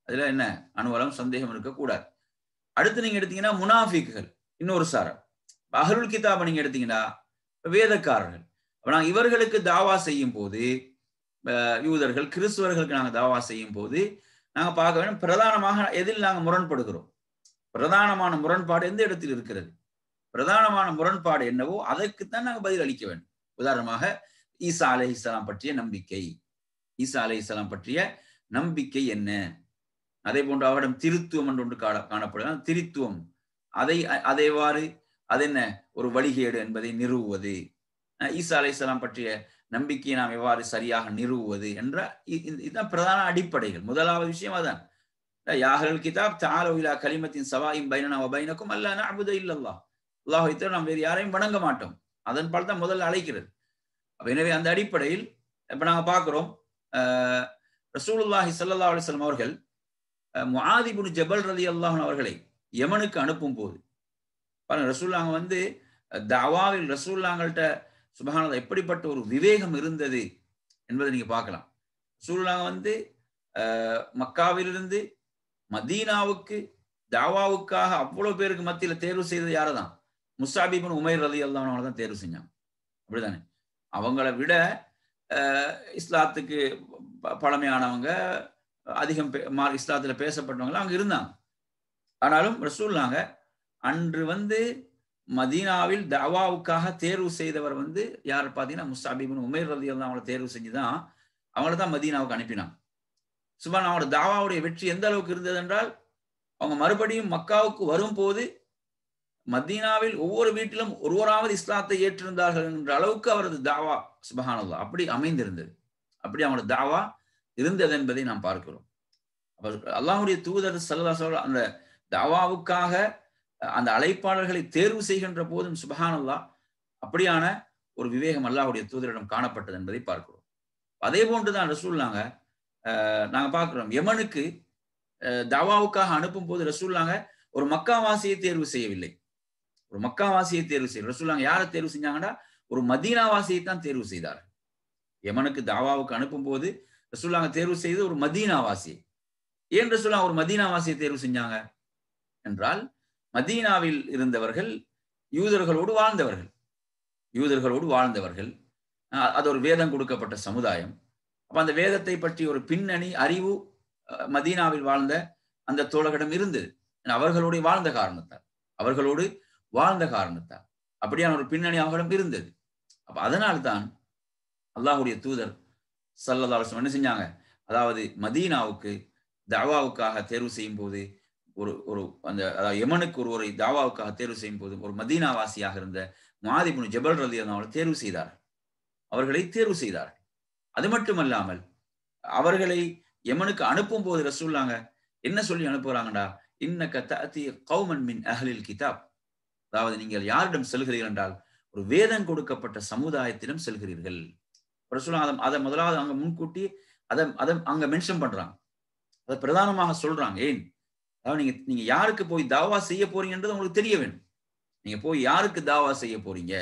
அதுல என்ன அனுவலம் சந்தேகம் இருக்கக்கூடாது. அடுத்து நீங்க எடுத்தீங்கன்னா முனாஃபிக்குகள், இன்னொரு சாரர். அஹ்லுல் கிதாபை நீங்க எடுத்தீங்கன்னா வேதக்காரர்கள். நாங்க இவர்களுக்கு தாவா செய்யும் போது, யூதர்கள் கிறிஸ்துவர்களுக்கு நாங்க தாவா செய்யும் போது நாங்க பார்க்க வேண்டும், பிரதானமாக எதில் நாங்க முரண்படுகிறோம், பிரதானமான முரண்பாடு எந்த இடத்தில் இருக்கிறது, பிரதானமான முரண்பாடு என்னவோ அதற்குத்தான் நாங்க பதில் அளிக்க வேண்டும். உதாரணமாக ஈசா அலைஹிஸ்ஸலாம் பற்றிய நம்பிக்கை, ஈசா அலைஹிஸ்ஸலாம் பற்றிய நம்பிக்கை என்ன, அதே போன்று அவரிடம் திருத்துவம் என்று ஒன்று காணப்படுகிறது. திருத்துவம் அதேவாறு அது என்ன ஒரு வழிகேடு என்பதை நிறுவுவது, ஈசா அலைஹிஸ்ஸலாம் பற்றிய நம்பிக்கையை நாம் எவ்வாறு சரியாக நிறுவுவது என்ற இதுதான் பிரதான அடிப்படைகள். முதலாவது விஷயம் அதான், யா அஹ்லல் கிதாப் தஆலூ இலா கலிமத்தின் ஸவாஇன் பைனனா வ பைனக்கும் அல்லா நஅபுத இல்லல்லாஹ், அல்லாஹ்வை தவிர நாம் வேறு யாரையும் வணங்க மாட்டோம். அதன் பால் தான் முதல்ல அழைக்கிறது. எனவே அந்த அடிப்படையில் இப்ப நாங்க பார்க்கிறோம், ரசூலுல்லாஹி ஸல்லல்லாஹு அலைஹி வஸல்லம் அவர்கள் முஆத் இப்னு ஜபல் ரலியல்லாஹு அன்ஹு அவர்களை யமனுக்கு அனுப்பும் போது பாருங்க, ரசூலுல்லாஹ் தாவாவில் ரசூலுல்லாஹ்ங்கள்ட்ட சுப்ஹானல்லாஹ், எப்படிப்பட்ட ஒரு விவேகம் இருந்தது என்பதை நீங்க பார்க்கலாம். ரசூலுல்லாஹ் வந்து மக்காவிலிருந்து மதீனாவுக்கு தாவாவுக்காக அவ்வளவு பேருக்கு மத்தியில தேர்வு செய்தது யாரதான்? முஸ்அப் இப்னு உமைர் ரலியல்லாஹு அன்ஹு தான் தேர்வு செஞ்சாங்க. அப்படிதானே? அவங்கள விட இஸ்லாத்துக்கு பழமையானவங்க, அதிகம் இஸ்லாத்துல பேசப்பட்டவங்க அங்க இருந்தாங்க. ஆனாலும் ரசூலுல்லாஹ் அன்று வந்து மதீனாவில் தவாவுக்காக தேர்வு செய்தவர் வந்து யார் பார்த்தீங்கன்னா, முஸ்அப் இப்னு உமைர் ரலியல்லாஹு அவங்கள தேர்வு செஞ்சு தான் அவங்கள தான் மதீனாவுக்கு அனுப்பினாங்க. சுப்ஹான், அவங்களோட தாவாவுடைய வெற்றி எந்த அளவுக்கு இருந்தது என்றால், அவங்க மறுபடியும் மக்காவுக்கு வரும்போது மதீனாவில் ஒவ்வொரு வீட்டிலும் ஒருவராவது இஸ்லாத்தை ஏற்றிருந்தார்கள் என்ற அளவுக்கு அவரது தாவா சுப்ஹானல்லாஹ் அப்படி அமைந்திருந்தது. அப்படி அவங்களோட தாவா இருந்தது என்பதை நாம் பார்க்கிறோம். அல்லாஹ்வுடைய தூதர் ஸல்லல்லாஹு அலைஹி வஸல்லம் அந்த தாவாவுக்காக அந்த அழைப்பாளர்களை தேர்வு செய்கின்ற போதும் சுப்ஹானல்லாஹ் அப்படியான ஒரு விவேகம் அல்லாஹ்வுடைய தூதரிடம் காணப்பட்டது என்பதை பார்க்கிறோம். அதே போன்றுதான் ரசூலுல்லாஹ் நாங்க பார்க்கிறோம், யமனுக்கு தாவாவுக்காக அனுப்பும் போது ரசூலுல்லாஹ் ஒரு மக்காவாசியை தேர்வு செய்யவில்லை. ஒரு மக்காவாசியை தேர்வு செய்ய ரசூலுல்லாஹ் யாரை தேர்வு செஞ்சாங்கன்னா, ஒரு மதீனாவாசியை தான் தேர்வு செய்தார். யமனுக்கு தாவாவுக்கு அனுப்பும் போது ரசூலுல்லாஹ் தேர்வு செய்து ஒரு மதீனாவாசியை. ஏன் ரசூலுல்லாஹ் ஒரு மதீனாவாசியை தேர்வு செஞ்சாங்க என்றால், மதீனாவில் இருந்தவர்கள் யூதர்களோடு வாழ்ந்தவர்கள். யூதர்களோடு வாழ்ந்தவர்கள். அது ஒரு வேதம் கொடுக்கப்பட்ட சமுதாயம். அப்ப அந்த வேதத்தை பற்றி ஒரு பின்னணி அறிவு மதீனாவில் வாழ்ந்த அந்த தோழர்களிடம் இருந்தது. அவர்களோடு வாழ்ந்த காரணத்தால் அப்படியான ஒரு பின்னணி அவர்களிடம் இருந்தது. அப்ப அதனால்தான் அல்லாஹ்வுடைய தூதர் ஸல்லல்லாஹு அலைஹி வஸல்லம் என்ன செஞ்சாங்க, அதாவது மதீனாவுக்கு தாவாவுக்காக தேர்வு செய்யும் போது ஒரு அந்த யமனுக்கு ஒருவரை தாவாவுக்காக தேர்வு செய்யும் போது ஒரு மதீனாவாசியாக இருந்த முஆத் இப்னு ஜபல் ரலியல்லாஹு அன்ஹு அவர்களை தேர்வு செய்தார். அது மட்டுமல்லாமல் அவர்களை யமனுக்கு அனுப்பும் போது ரசூலுல்லாஹ் என்ன சொல்லி அனுப்புறாங்கடா, இன்னக தஅதி கௌமன் மின் அஹ்லில் கிதாப், அதாவது நீங்கள் யாரிடம் செல்கிறீர்கள் என்றால் ஒரு வேதம் கொடுக்கப்பட்ட சமுதாயத்திடம் செல்கிறீர்கள். ரசூலுல்லாஹ் அதை முதலாவது அங்க முன்கூட்டி அதை அங்க மென்ஷன் பண்றாங்க, அதை பிரதானமாக சொல்றாங்க. ஏன், அதாவது நீங்க யாருக்கு போய் தாவா செய்ய போறீங்கன்றது உங்களுக்கு தெரிய வேண்டும். நீங்க போய் யாருக்கு தாவா செய்ய போறீங்க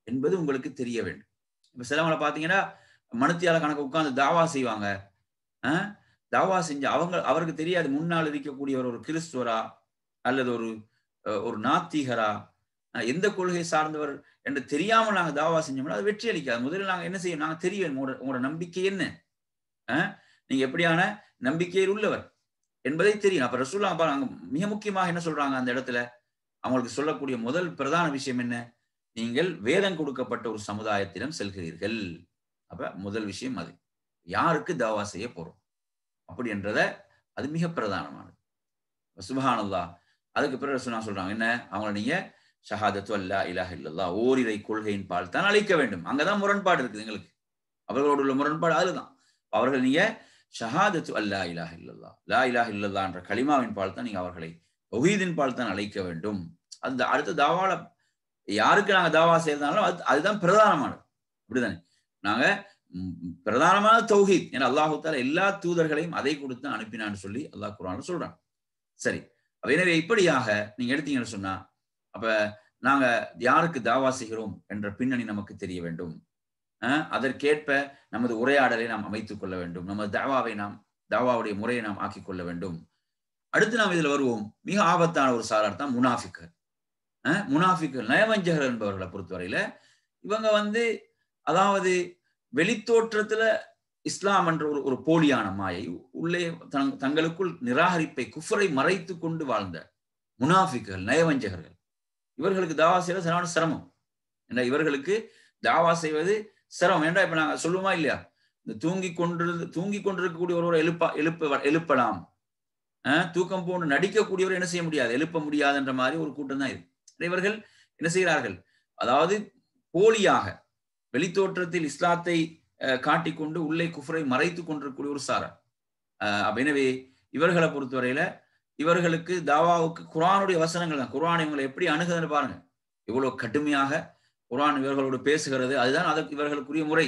என்பது உங்களுக்கு தெரிய வேண்டும். இப்ப சிலவங்களை பாத்தீங்கன்னா மனுத்தியால கணக்கு உட்கார்ந்து தாவா செய்வாங்க. தாவா செஞ்சு அவருக்கு தெரியாது முன்னால் இருக்கக்கூடியவர் ஒரு கிறிஸ்துவரா அல்லது ஒரு நாத்திகரா, எந்த கொள்கை சார்ந்தவர் என்று தெரியாமல் நாங்க தாவா செஞ்சோம்னா அது வெற்றி அளிக்காது. முதல்ல நாங்க என்ன செய்யும், நாங்க தெரியும் உங்களோட நம்பிக்கை என்ன, நீங்க எப்படியான நம்பிக்கையில் உள்ளவர் என்பதை தெரியும். அப்ப ரசூலுல்லாஹ் பாருங்க, மிக முக்கியமாக என்ன சொல்றாங்க அந்த இடத்துல, அவங்களுக்கு சொல்லக்கூடிய முதல் பிரதான விஷயம் என்ன, நீங்கள் வேதம் கொடுக்கப்பட்ட ஒரு சமுதாயத்திடம் செல்கிறீர்கள். அப்ப முதல் விஷயம் அது, யாருக்கு தாவா செய்ய போறோம் அப்படி என்றத, அது மிக பிரதானமானது. சுப்ஹானல்லாஹ். அதுக்கு பிறகு ரசூலுல்லாஹ் சொல்றாங்க என்ன, அவங்கள நீங்க ஷஹாதத்து அல்லா இலாஹ இல்லல்லாஹ், ஓரிரை கொள்கையின் பால் தான் அழைக்க வேண்டும். அங்கதான் முரண்பாடு இருக்குது எங்களுக்கு, அவர்களோடு உள்ள முரண்பாடு அதுதான். அவர்கள் நீங்க ஷஹாதத்து அல்லா இலாஹ இல்லல்லாஹ், லா இலாஹ இல்லல்லாஹ் என்ற கலிமாவின் பால் தான் நீங்க அவர்களை தௌஹீதின் பால் தான் அழைக்க வேண்டும். அந்த அடுத்த தாவால யாருக்கு நாங்க தாவா செய்யறதாலும் அதுதான் பிரதானமானது. அப்படிதானே, நாங்க பிரதானமான தௌஹீத். ஏன்னா அல்லாஹு தஆலா எல்லா தூதர்களையும் அதை கொடுத்து அனுப்பினான்னு சொல்லி அல்லாஹ் குர்ஆன்ல சொல்றான். சரி, எனவே இப்படியாக நீங்க எடுத்தீங்கன்னு சொன்னா, அப்ப நாங்க யாருக்கு தாவா செய்கிறோம் என்ற பின்னணி நமக்கு தெரிய வேண்டும். அதற்கேற்ப நமது உரையாடலை நாம் அமைத்துக் கொள்ள வேண்டும். நமது தாவாவுடைய முறையை நாம் ஆக்கிக் கொள்ள வேண்டும். அடுத்து நாம் இதுல வருவோம், மிக ஆபத்தான ஒரு சாரார் தான் முனாஃபிக்குகள். முனாஃபிக்குகள், நயவஞ்சகர்கள் என்பவர்களை பொறுத்தவரையில இவங்க வந்து, அதாவது வெளித்தோற்றத்துல இஸ்லாம் என்ற ஒரு போலியான மாயை, உள்ளே தங்களுக்குள் நிராகரிப்பை குஃப்ரை மறைத்து கொண்டு வாழ்ந்த முனாஃபிக்குகள், நயவஞ்சகர்கள். இவர்களுக்கு தாவா செய்வது சரியான சிரமம். ஏன்னா இவர்களுக்கு தாவா செய்வது சிரமம். ஏன்டா இப்ப நாங்க சொல்லுமா இல்லையா, இந்த தூங்கி கொண்டிருக்கக்கூடிய ஒருவரை எழுப்பலாம், தூக்கம் போன்று நடிக்கக்கூடியவர் என்ன செய்ய முடியாது, எழுப்ப முடியாது என்ற மாதிரி ஒரு கூட்டம் தான் இது. இவர்கள் என்ன செய்கிறார்கள், அதாவது போலியாக வெளித்தோற்றத்தில் இஸ்லாத்தை காட்டிக்கொண்டு உள்ளே குஃப்ரை மறைத்து கொண்டிருக்கக்கூடிய ஒரு சாரார். எனவே இவர்களை பொறுத்தவரையில இவர்களுக்கு தாவாவுக்கு குர்ஆனுடைய வசனங்கள் தான். குர்ஆன் இவங்களை எப்படி அணுகுதுன்னு பாருங்க, இவ்வளவு கடுமையாக குர்ஆன் இவர்களோடு பேசுகிறது. அதுதான் அதற்கு இவர்களுக்குரிய முறை.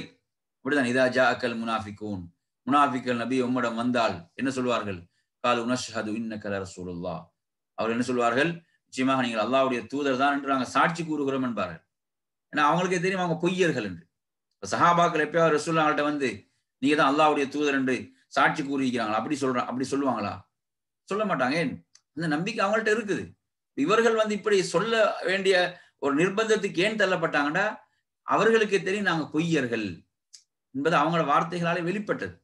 அப்படிதான், இதா ஜாஅக்கல் முனாஃபிகூன், முனாஃபிக்குகள் நபி உம்மிடம் வந்தால் என்ன சொல்வார்கள், காலு நஷ்ஹது இன்னக ரசூலுல்லாஹ், அவர் என்ன சொல்வார்கள், நிச்சயமாக நீங்கள் அல்லாஹ்வுடைய தூதர் தான் என்று நாங்கள் சாட்சி கூறுகிறோம் என்பார்கள். ஏன்னா அவங்களுக்கே தெரியும் அவங்க பொய்யர்கள் என்று. சஹாபாக்கள் எப்பயாவது ரசூலுல்லாஹ்ட்ட வந்து நீங்க தான் அல்லாஹ்வுடைய தூதர் என்று சாட்சி கூறியிருக்கிறாங்களா? அப்படி சொல்லுவாங்களா? சொல்ல மாட்டாங்க. ஏன்? அந்த நம்பிக்கை அவங்கள்ட்ட இருக்குது. இவர்கள் வந்து இப்படி சொல்ல வேண்டிய ஒரு நிர்பந்தத்துக்கு ஏன் தள்ளப்பட்டாங்கன்னா, அவர்களுக்கே தெரியும் நாங்க பொய்யர்கள் என்பது அவங்களோட வார்த்தைகளாலே வெளிப்பட்டது.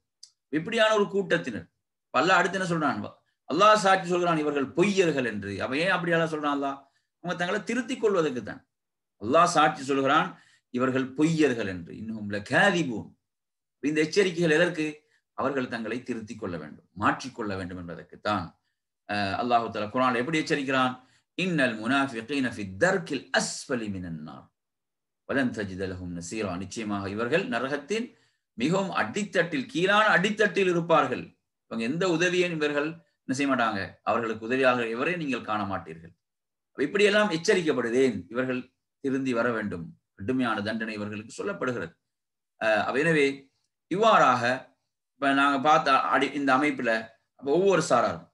இப்படியான ஒரு கூட்டத்தினர். அல்லாஹ் அடுத்து என்ன சொல்றான்? அல்லாஹ் சாட்சி சொல்கிறான் இவர்கள் பொய்யர்கள் என்று. அப்ப ஏன் அப்படி எல்லாம் சொல்றான் அல்லாஹ்? அவங்க தங்களை திருத்திக் கொள்வதற்கு தான். அல்லாஹ் சாட்சி சொல்கிறான் இவர்கள் பொய்யர்கள் என்று. இன்னும் லகாதிபூன். இந்த எச்சரிக்கைகள் எதற்கு? அவர்கள் தங்களை திருத்திக் கொள்ள வேண்டும், மாற்றிக்கொள்ள வேண்டும் என்பதற்குத்தான். அல்லாஹ் தஆலா குர்ஆன்ல எப்படி எச்சரிக்கிறான்? இன்னல் முனாஃபிகீன ஃபி தர்கில் அஸ்ஃபலி மினன் நார் வலன் தஜித லஹும் நஸீரா. நிச்சயமாக இவர்கள் நரகத்தின் மிகவும் அடித்தட்டில், கீழான அடித்தட்டில் இருப்பார்கள். இவங்க எந்த உதவியையும் இவர்கள் என்ன செய்ய மாட்டாங்க, அவர்களுக்கு உதவியாக எவரே நீங்கள் காண மாட்டீர்கள். இப்படியெல்லாம் எச்சரிக்கப்படுதேன், இவர்கள் திருந்தி வர வேண்டும், கடுமையான தண்டனை இவர்களுக்கு சொல்லப்படுகிறது. எனவே இவ்வாறாக இப்ப நாங்க பார்த்த இந்த அமைப்புல ஒவ்வொரு சாராரும்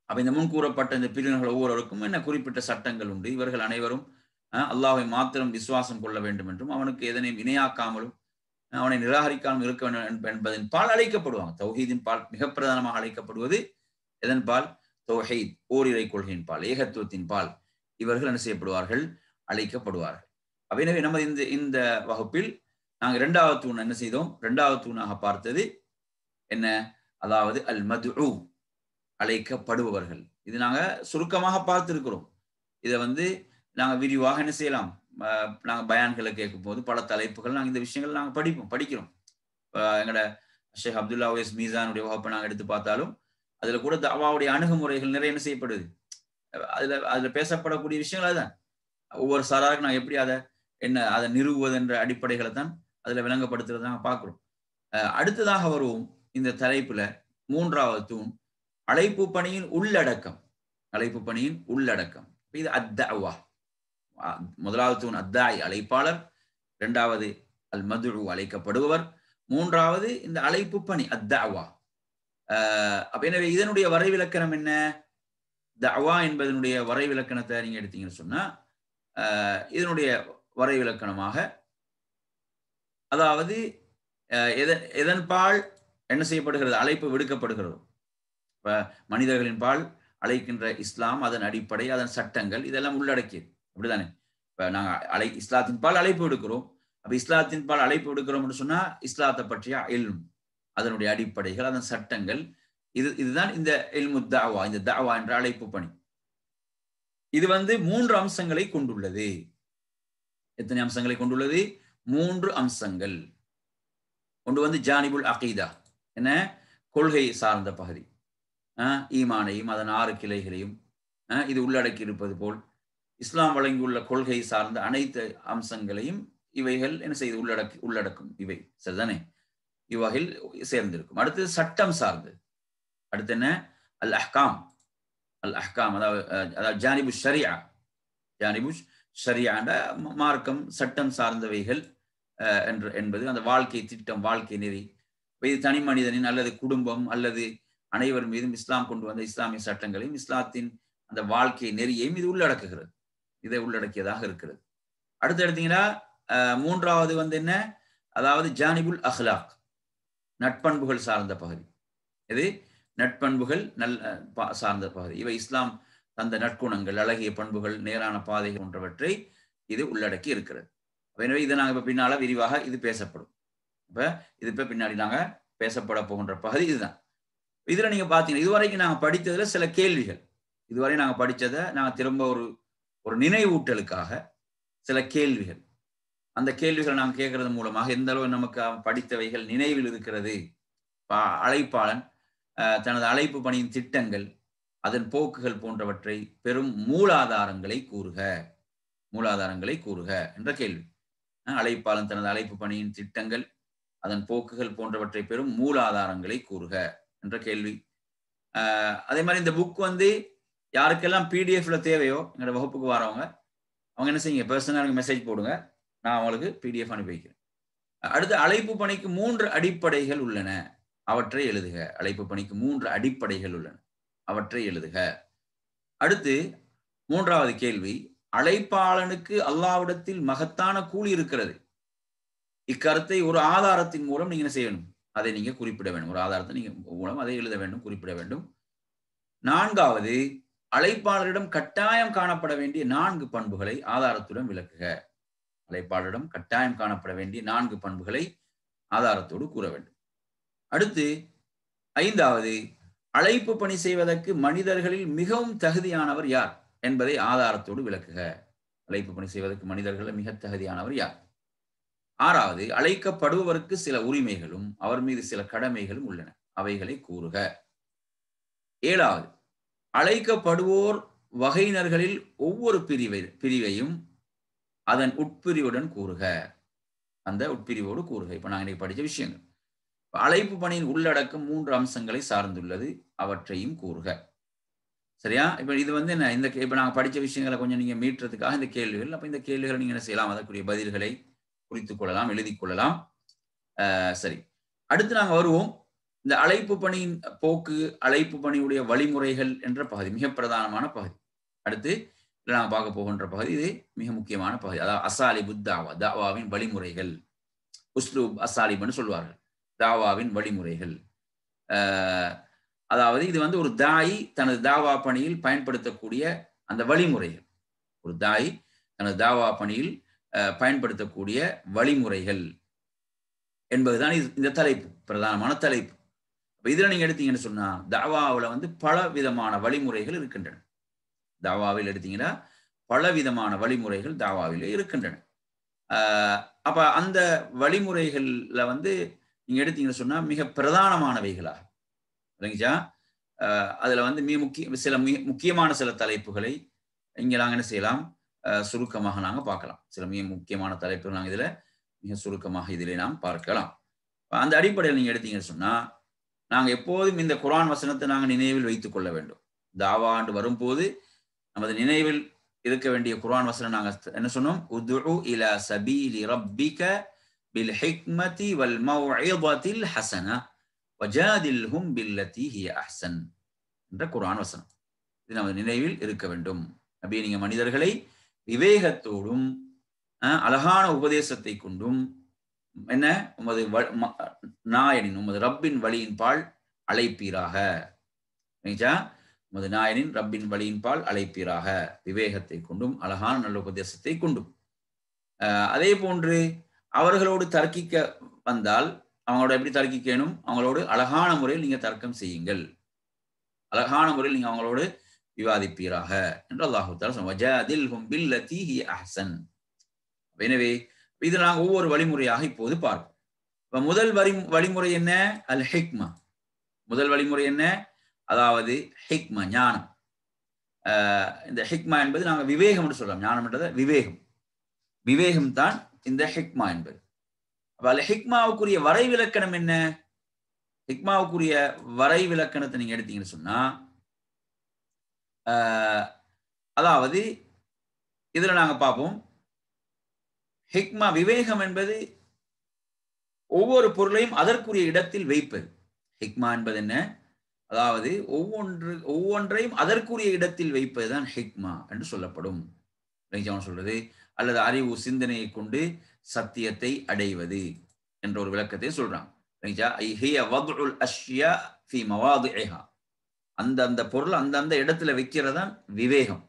அப்ப இந்த முன் கூறப்பட்ட இந்த பிரிவினர்கள் ஒவ்வொருவருக்கும் என்ன குறிப்பிட்ட சட்டங்கள் உண்டு. இவர்கள் அனைவரும் அல்லாஹ்வை மாத்திரம் விசுவாசம் கொள்ள வேண்டும் என்றும் அவனுக்கு எதனையும் இணையாக்காமலும் அவனை நிராகரிக்காமல் இருக்க வேண்டும் என்பதன் பால் அழைக்கப்படுவாங்க. தௌஹீதின் பால் மிக பிரதானமாக அழைக்கப்படுவது எதன் பால்? தௌஹீத், ஓரிரை கொள்கையின் பால், ஏகத்துவத்தின் பால் இவர்கள் என்ன செய்யப்படுவார்கள்? அழைக்கப்படுவார்கள். எனவே நம்ம இந்த வகுப்பில் நாங்கள் இரண்டாவது தூண் என்ன செய்தோம்? இரண்டாவது தூணாக பார்த்தது என்ன? அதாவது அல் மதுஉ, அழைக்கப்படுபவர்கள். இது நாங்க சுருக்கமாக பார்த்திருக்கிறோம். இதை வந்து நாங்க விரிவாக என்ன செய்யலாம்? நாங்க பயான்களை கேட்கும் போது பல தலைப்புகள் நாங்க இந்த விஷயங்கள் நாங்க படிக்கிறோம். எங்கட ஷேக் அப்துல்லா ஒவைஸ் மீசானுடைய வகுப்பை நாங்க எடுத்து பார்த்தாலும் அதுல கூட தவாவுடைய அணுகுமுறைகள் நிறைய என்ன செய்யப்படுது. அதுல பேசப்படக்கூடிய விஷயங்கள் அதுதான். ஒவ்வொரு சாராருக்கு நாங்க எப்படி அதை நிறுவுவது என்ற அடிப்படைகளை தான் அதுல விளங்கப்படுத்துறது நாங்க பார்க்கிறோம். அடுத்ததாக வருவோம் இந்த தலைப்புல மூன்றாவது தூண் அழைப்பு பணியின் உள்ளடக்கம். அழைப்பு பணியின் உள்ளடக்கம் இது அத்தஅவா. முதலாவது தூண் அத்தாய், அழைப்பாளர். இரண்டாவது அல் மதுஉ, அழைக்கப்படுபவர். மூன்றாவது இந்த அழைப்பு பணி அத்தஅவா. எனவே இதனுடைய வரைவிலக்கணம் என்ன? தஅவா என்பதனுடைய வரைவிலக்கணத்தை நீங்க எடுத்தீங்கன்னு சொன்னா இதனுடைய வரைவிலக்கணமாக அதாவது எதன் பால் என்ன செய்யப்படுகிறது? அழைப்பு விடுக்கப்படுகிறது. இப்ப மனிதர்களின் பால் அழைக்கின்ற இஸ்லாம், அதன் அடிப்படை, அதன் சட்டங்கள் இதெல்லாம் உள்ளடக்கியது. அப்படிதானே? இப்ப நாங்க இஸ்லாத்தின் பால் அழைப்பு விடுக்கிறோம். அப்ப இஸ்லாத்தின் பால் அழைப்பு விடுக்கிறோம்னு சொன்னா இஸ்லாத்தை பற்றிய இல்ம், அதனுடைய அடிப்படைகள், அதன் சட்டங்கள், இதுதான் இந்த இல்மு தஅவா, இந்த தஅவா என்ற அழைப்பு பணி. இது வந்து 3 அம்சங்களை கொண்டுள்ளது. எத்தனை அம்சங்களை கொண்டுள்ளது? 3 அம்சங்கள். ஒன்று வந்து ஜானிபுல் அகீதா, என்ன? கொள்கை சார்ந்த பகுதி. ஈமானையும் அதன் 6 கிளைகளையும் இது உள்ளடக்கி இருப்பது போல் இஸ்லாம் வழங்கியுள்ள கொள்கை சார்ந்த அனைத்து அம்சங்களையும் இவைகள் என்ன செய்து உள்ளடக்கும். இவை சரிதானே? இவ்வகையில் சேர்ந்திருக்கும். அடுத்தது சட்டம் சார்ந்தது. அடுத்து என்ன? அல் அஹ்காம். அல் அஹ்காம் அதாவது ஜானிபு ஷரியா. ஜானிபு ஷரியா மார்க்கம், சட்டம் சார்ந்தவைகள் என்பது அந்த வாழ்க்கை திட்டம், வாழ்க்கை நெறி. இது தனி மனிதனின் அல்லது குடும்பம் அல்லது அனைவர் மீதும் இஸ்லாம் கொண்டு வந்த இஸ்லாமிய சட்டங்களையும் இஸ்லாத்தின் அந்த வாழ்க்கை நெறியையும் இது உள்ளடக்குகிறது. இதை உள்ளடக்கியதாக இருக்கிறது. அடுத்து எடுத்தீங்கன்னா மூன்றாவது வந்து என்ன? அதாவது ஜானிபுல் அஹ்லாக், நட்பண்புகள் சார்ந்த பகுதி. இது நட்பண்புகள் சார்ந்த பகுதி. இவை இஸ்லாம் தந்த நற்குணங்கள், அழகிய பண்புகள், நேரான பாதைகள் போன்றவற்றை இது உள்ளடக்கி இருக்கிறது. எனவே இதை நாங்கள் இப்ப பின்னால விரிவாக இது பேசப்படும். இது இப்ப பின்னாடி நாங்க பேசப்பட போகின்ற பகுதி இதுதான். இதுல நீங்க பாத்தீங்கன்னா இதுவரைக்கும் நாங்க படித்ததுல சில கேள்விகள், இதுவரை நாங்க படிச்சதை நாங்க திரும்ப ஒரு நினைவூட்டலுக்காக சில கேள்விகள், அந்த கேள்விகளை நாங்க கேட்கறது மூலமாக எந்த அளவு நமக்கு படித்தவைகள் நினைவில் இருக்கிறது. அழைப்பாளன் தனது அழைப்பு பணியின் திட்டங்கள், அதன் போக்குகள் போன்றவற்றை பெரும் மூலாதாரங்களை கூறுக என்ற கேள்வி. அழைப்பாளன் தனது அழைப்பு பணியின் திட்டங்கள், அதன் போக்குகள் போன்றவற்றை பெரும் மூலாதாரங்களை கூறுக என்ற கேள்வி. அதே மாதிரி இந்த புக் வந்து யாருக்கெல்லாம் பிடிஎஃப்ல தேவையோ எங்களோட வகுப்புக்கு வரவங்க அவங்க என்ன செய்யுங்க, பர்சனலாக மெசேஜ் போடுங்க, நான் அவங்களுக்கு பிடிஎஃப் அனுப்பி வைக்கிறேன். அடுத்து அழைப்பு பணிக்கு 3 அடிப்படைகள் உள்ளன, அவற்றை எழுதுக. அழைப்பு பணிக்கு 3 அடிப்படைகள் உள்ளன, அவற்றை எழுதுக. அடுத்து மூன்றாவது கேள்வி, அழைப்பாளனுக்கு அல்லாஹ்விடத்தில் மகத்தான கூலி இருக்கிறது. இக்கருத்தை ஒரு ஆதாரத்தின் மூலம் நீங்க என்ன செய்யணும்? அதை நீங்க குறிப்பிட வேண்டும். ஒரு ஆதாரத்தை நீங்க மூலம் அதை எழுத வேண்டும், குறிப்பிட வேண்டும். 4வது, அழைப்பாளரிடம் கட்டாயம் காணப்பட வேண்டிய 4 பண்புகளை ஆதாரத்துடன் விளக்குக. அழைப்பாளரிடம் கட்டாயம் காணப்பட வேண்டிய 4 பண்புகளை ஆதாரத்தோடு கூற வேண்டும். அடுத்து 5வது, அழைப்பு பணி செய்வதற்கு மனிதர்களில் மிகவும் தகுதியானவர் யார் என்பதை ஆதாரத்தோடு விளக்குக. அழைப்பு பணி செய்வதற்கு மனிதர்களில் மிக தகுதியானவர் யார்? 6வது, அழைக்கப்படுபவருக்கு சில உரிமைகளும் அவர் மீது சில கடமைகளும் உள்ளன. அவைகளை கூறுக. 7வது, அழைக்கப்படுவோர் வகையினர்களில் ஒவ்வொரு பிரிவையும் அதன் உட்பிரிவுடன் கூறுக. அந்த உட்பிரிவோடு கூறுக. இப்ப நாங்க இன்னைக்கு படிச்ச விஷயங்கள். அழைப்பு பணியின் உள்ளடக்கம் 3 அம்சங்களை சார்ந்துள்ளது. அவற்றையும் கூறுக. சரியா? இப்ப இது வந்து என்ன, இப்ப நாங்க படிச்ச விஷயங்களை கொஞ்சம் நீங்க மீட்டுறதுக்காக இந்த கேள்விகள். அப்ப இந்த கேள்விகளை நீங்க என்ன செய்யலாம்? அதற்குரிய பதில்களை குறித்துக் கொள்ளலாம், எழுதிக் கொள்ளலாம். சரி, அடுத்து நாங்க வருவோம். இந்த அழைப்பு பணியின் போக்கு, அழைப்பு பணியுடைய வழிமுறைகள் என்ற பகுதி மிக பிரதானமான பகுதி. அடுத்து நாங்க பார்க்க போகின்ற பகுதி இது மிக முக்கியமான பகுதி. அதாவது அசாலிபு தாவா, தாவாவின் வழிமுறைகள். உஸ்லூப் அசாலிப்னு சொல்வார்கள். தாவாவின் வழிமுறைகள். அதாவது இது வந்து ஒரு தாயி தனது தாவா பணியில் பயன்படுத்தக்கூடிய அந்த வழிமுறைகள். ஒரு தாயி தனது தாவா பணியில் பயன்படுத்தக்கூடிய வழிமுறைகள் என்பதுதான் இந்த தலைப்பு, பிரதானமான தலைப்பு. இதுல நீங்க எடுத்தீங்கன்னு சொன்னா தாவாவில் வந்து பல விதமான வழிமுறைகள் இருக்கின்றன. தாவாவில் எடுத்தீங்கன்னா பல விதமான வழிமுறைகள் தாவாவில் இருக்கின்றன. அப்ப அந்த வழிமுறைகள்ல வந்து நீங்க எடுத்தீங்கன்னு சொன்னா மிக பிரதானமானவைகளா இல்லைங்களா? அதுல வந்து மிக முக்கியமான சில தலைப்புகளை இங்க நாங்க என்ன செய்யலாம், சுருக்கமாக நாங்க பார்க்கலாம். சில மிக முக்கியமான தலைப்புகள் நாங்க இதுல மிக சுருக்கமாக இதிலே நாம் பார்க்கலாம். அந்த அடிப்படையில் நீங்க எடுத்தீங்கன்னு சொன்னா நாங்க எப்போதும் இந்த குர்ஆன் வசனத்தை நாங்க நினைவில் வைத்துக் கொள்ள வேண்டும். தாவா ஆண்டு வரும்போது நமது நினைவில் இருக்க வேண்டிய குர்ஆன் வசனம் நாங்க என்ன சொன்னோம்? உதுஉ இலா சபீலி ரப்பிக பில் ஹிக்மதி வல் மவ்இதத்தில் ஹஸனா வஜாதில்ஹும் பில்லதி ஹிய அஹ்ஸன் என்ற குர்ஆன் வசனம். இது நமது நினைவில் இருக்க வேண்டும். நபி, நீங்க மனிதர்களை விவேகத்தோடும் அழகான உபதேசத்தை கொண்டும் என்ன உமது நாயனின் உமது ரப்பின் வழியின் பால் அழைப்பீராக. உமது நாயனின் ரப்பின் வழியின் பால் அழைப்பீராக, விவேகத்தை கொண்டும் அழகான நல்ல உபதேசத்தை கொண்டும். அதே போன்று அவர்களோடு தர்க்கிக்க வந்தால் அவங்களோட எப்படி தர்க்கிக்கணும்? அவங்களோடு அழகான முறையில் நீங்க தர்க்கம் செய்யுங்கள், அழகான முறையில் நீங்க அவங்களோடு விவாதிப்பீராக என்று அல்லாஹ் தஆலா வஜாதில்ஹும் பில்லதி ஹிய அஹ்ஸன். எனவே இது நாங்கள் ஒவ்வொரு வழிமுறையாக இப்போது பார்ப்போம். முதல் வழிமுறை என்ன? அல் ஹிக்மா. முதல் வழிமுறை என்ன? அதாவது ஹிக்மா, ஞானம். இந்த ஹிக்மா என்பது நாங்கள் விவேகம் என்று சொல்லலாம். ஞானம் என்றது விவேகம். விவேகம் தான் இந்த ஹிக்மா என்பது. அல் ஹிக்மாவுக்குரிய வரை விலக்கணம் என்ன? ஹிக்மாவுக்குரிய வரை விலக்கணத்தை நீங்க எடுத்தீங்கன்னு சொன்னா அதாவது இதுல நாங்க பார்ப்போம். ஹிக்மா, விவேகம் என்பது ஒவ்வொரு பொருளையும் அதற்குரிய இடத்தில் வைப்பது. ஹிக்மா என்பது என்ன? அதாவது ஒவ்வொன்றையும் அதற்குரிய இடத்தில் வைப்பதுதான் ஹிக்மா என்று சொல்லப்படும். சொல்றது அல்லது அறிவு சிந்தனையை கொண்டு சத்தியத்தை அடைவது என்ற ஒரு விளக்கத்தை சொல்றாங்க. அந்த பொருள் அந்த இடத்துல வைக்கிறதான் விவேகம்.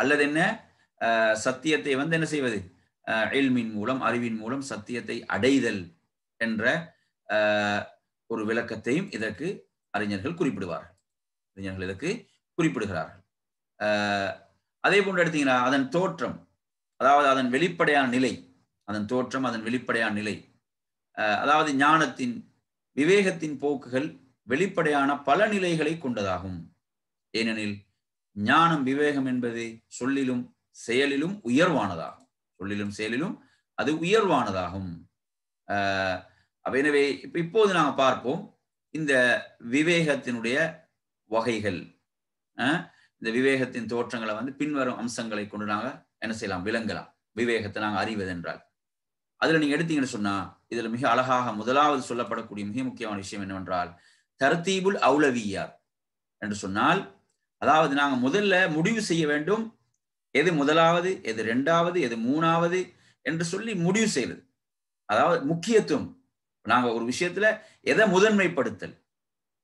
அல்லது என்ன, சத்தியத்தை வந்து என்ன செய்வது, இல்மின் மூலம், அறிவின் மூலம் சத்தியத்தை அடைதல் என்ற ஒரு விளக்கத்தையும் இதற்கு அறிஞர்கள் குறிப்பிடுவார்கள். அறிஞர்கள் இதற்கு குறிப்பிடுகிறார்கள். அதே போன்று எடுத்தீங்கன்னா அதன் தோற்றம், அதாவது அதன் வெளிப்படையான நிலை, அதன் தோற்றம், அதன் வெளிப்படையான நிலை, அதாவது ஞானத்தின் விவேகத்தின் போக்குகள் வெளிப்படையான பல நிலைகளை கொண்டதாகும். ஏனெனில் ஞானம், விவேகம் என்பது சொல்லிலும் செயலிலும் உயர்வானதாகும். சொல்லிலும் செயலிலும் அது உயர்வானதாகும். எனவே இப்போது நாங்கள் பார்ப்போம் இந்த விவேகத்தினுடைய வகைகள். இந்த விவேகத்தின் தோற்றங்களை வந்து பின்வரும் அம்சங்களை கொண்டு நாங்கள் என்ன செய்யலாம், விளங்கலாம். விவேகத்தை நாங்கள் அறிவதென்றால் அதுல நீங்க எடுத்தீங்கன்னு சொன்னா இதுல மிக அழகாக முதலாவது சொல்லப்படக்கூடிய மிக முக்கியமான விஷயம் என்னவென்றால் தர்தீபுல் அவுலவியாத் என்று சொன்னால், அதாவது நாங்க முதல்ல முடிவு செய்ய வேண்டும் எது முதலாவது, எது இரண்டாவது, எது மூணாவது என்று சொல்லி முடிவு செய்வது. அதாவது முக்கியத்துவம். நாங்க ஒரு விஷயத்துல எதை முதன்மைப்படுத்தல்,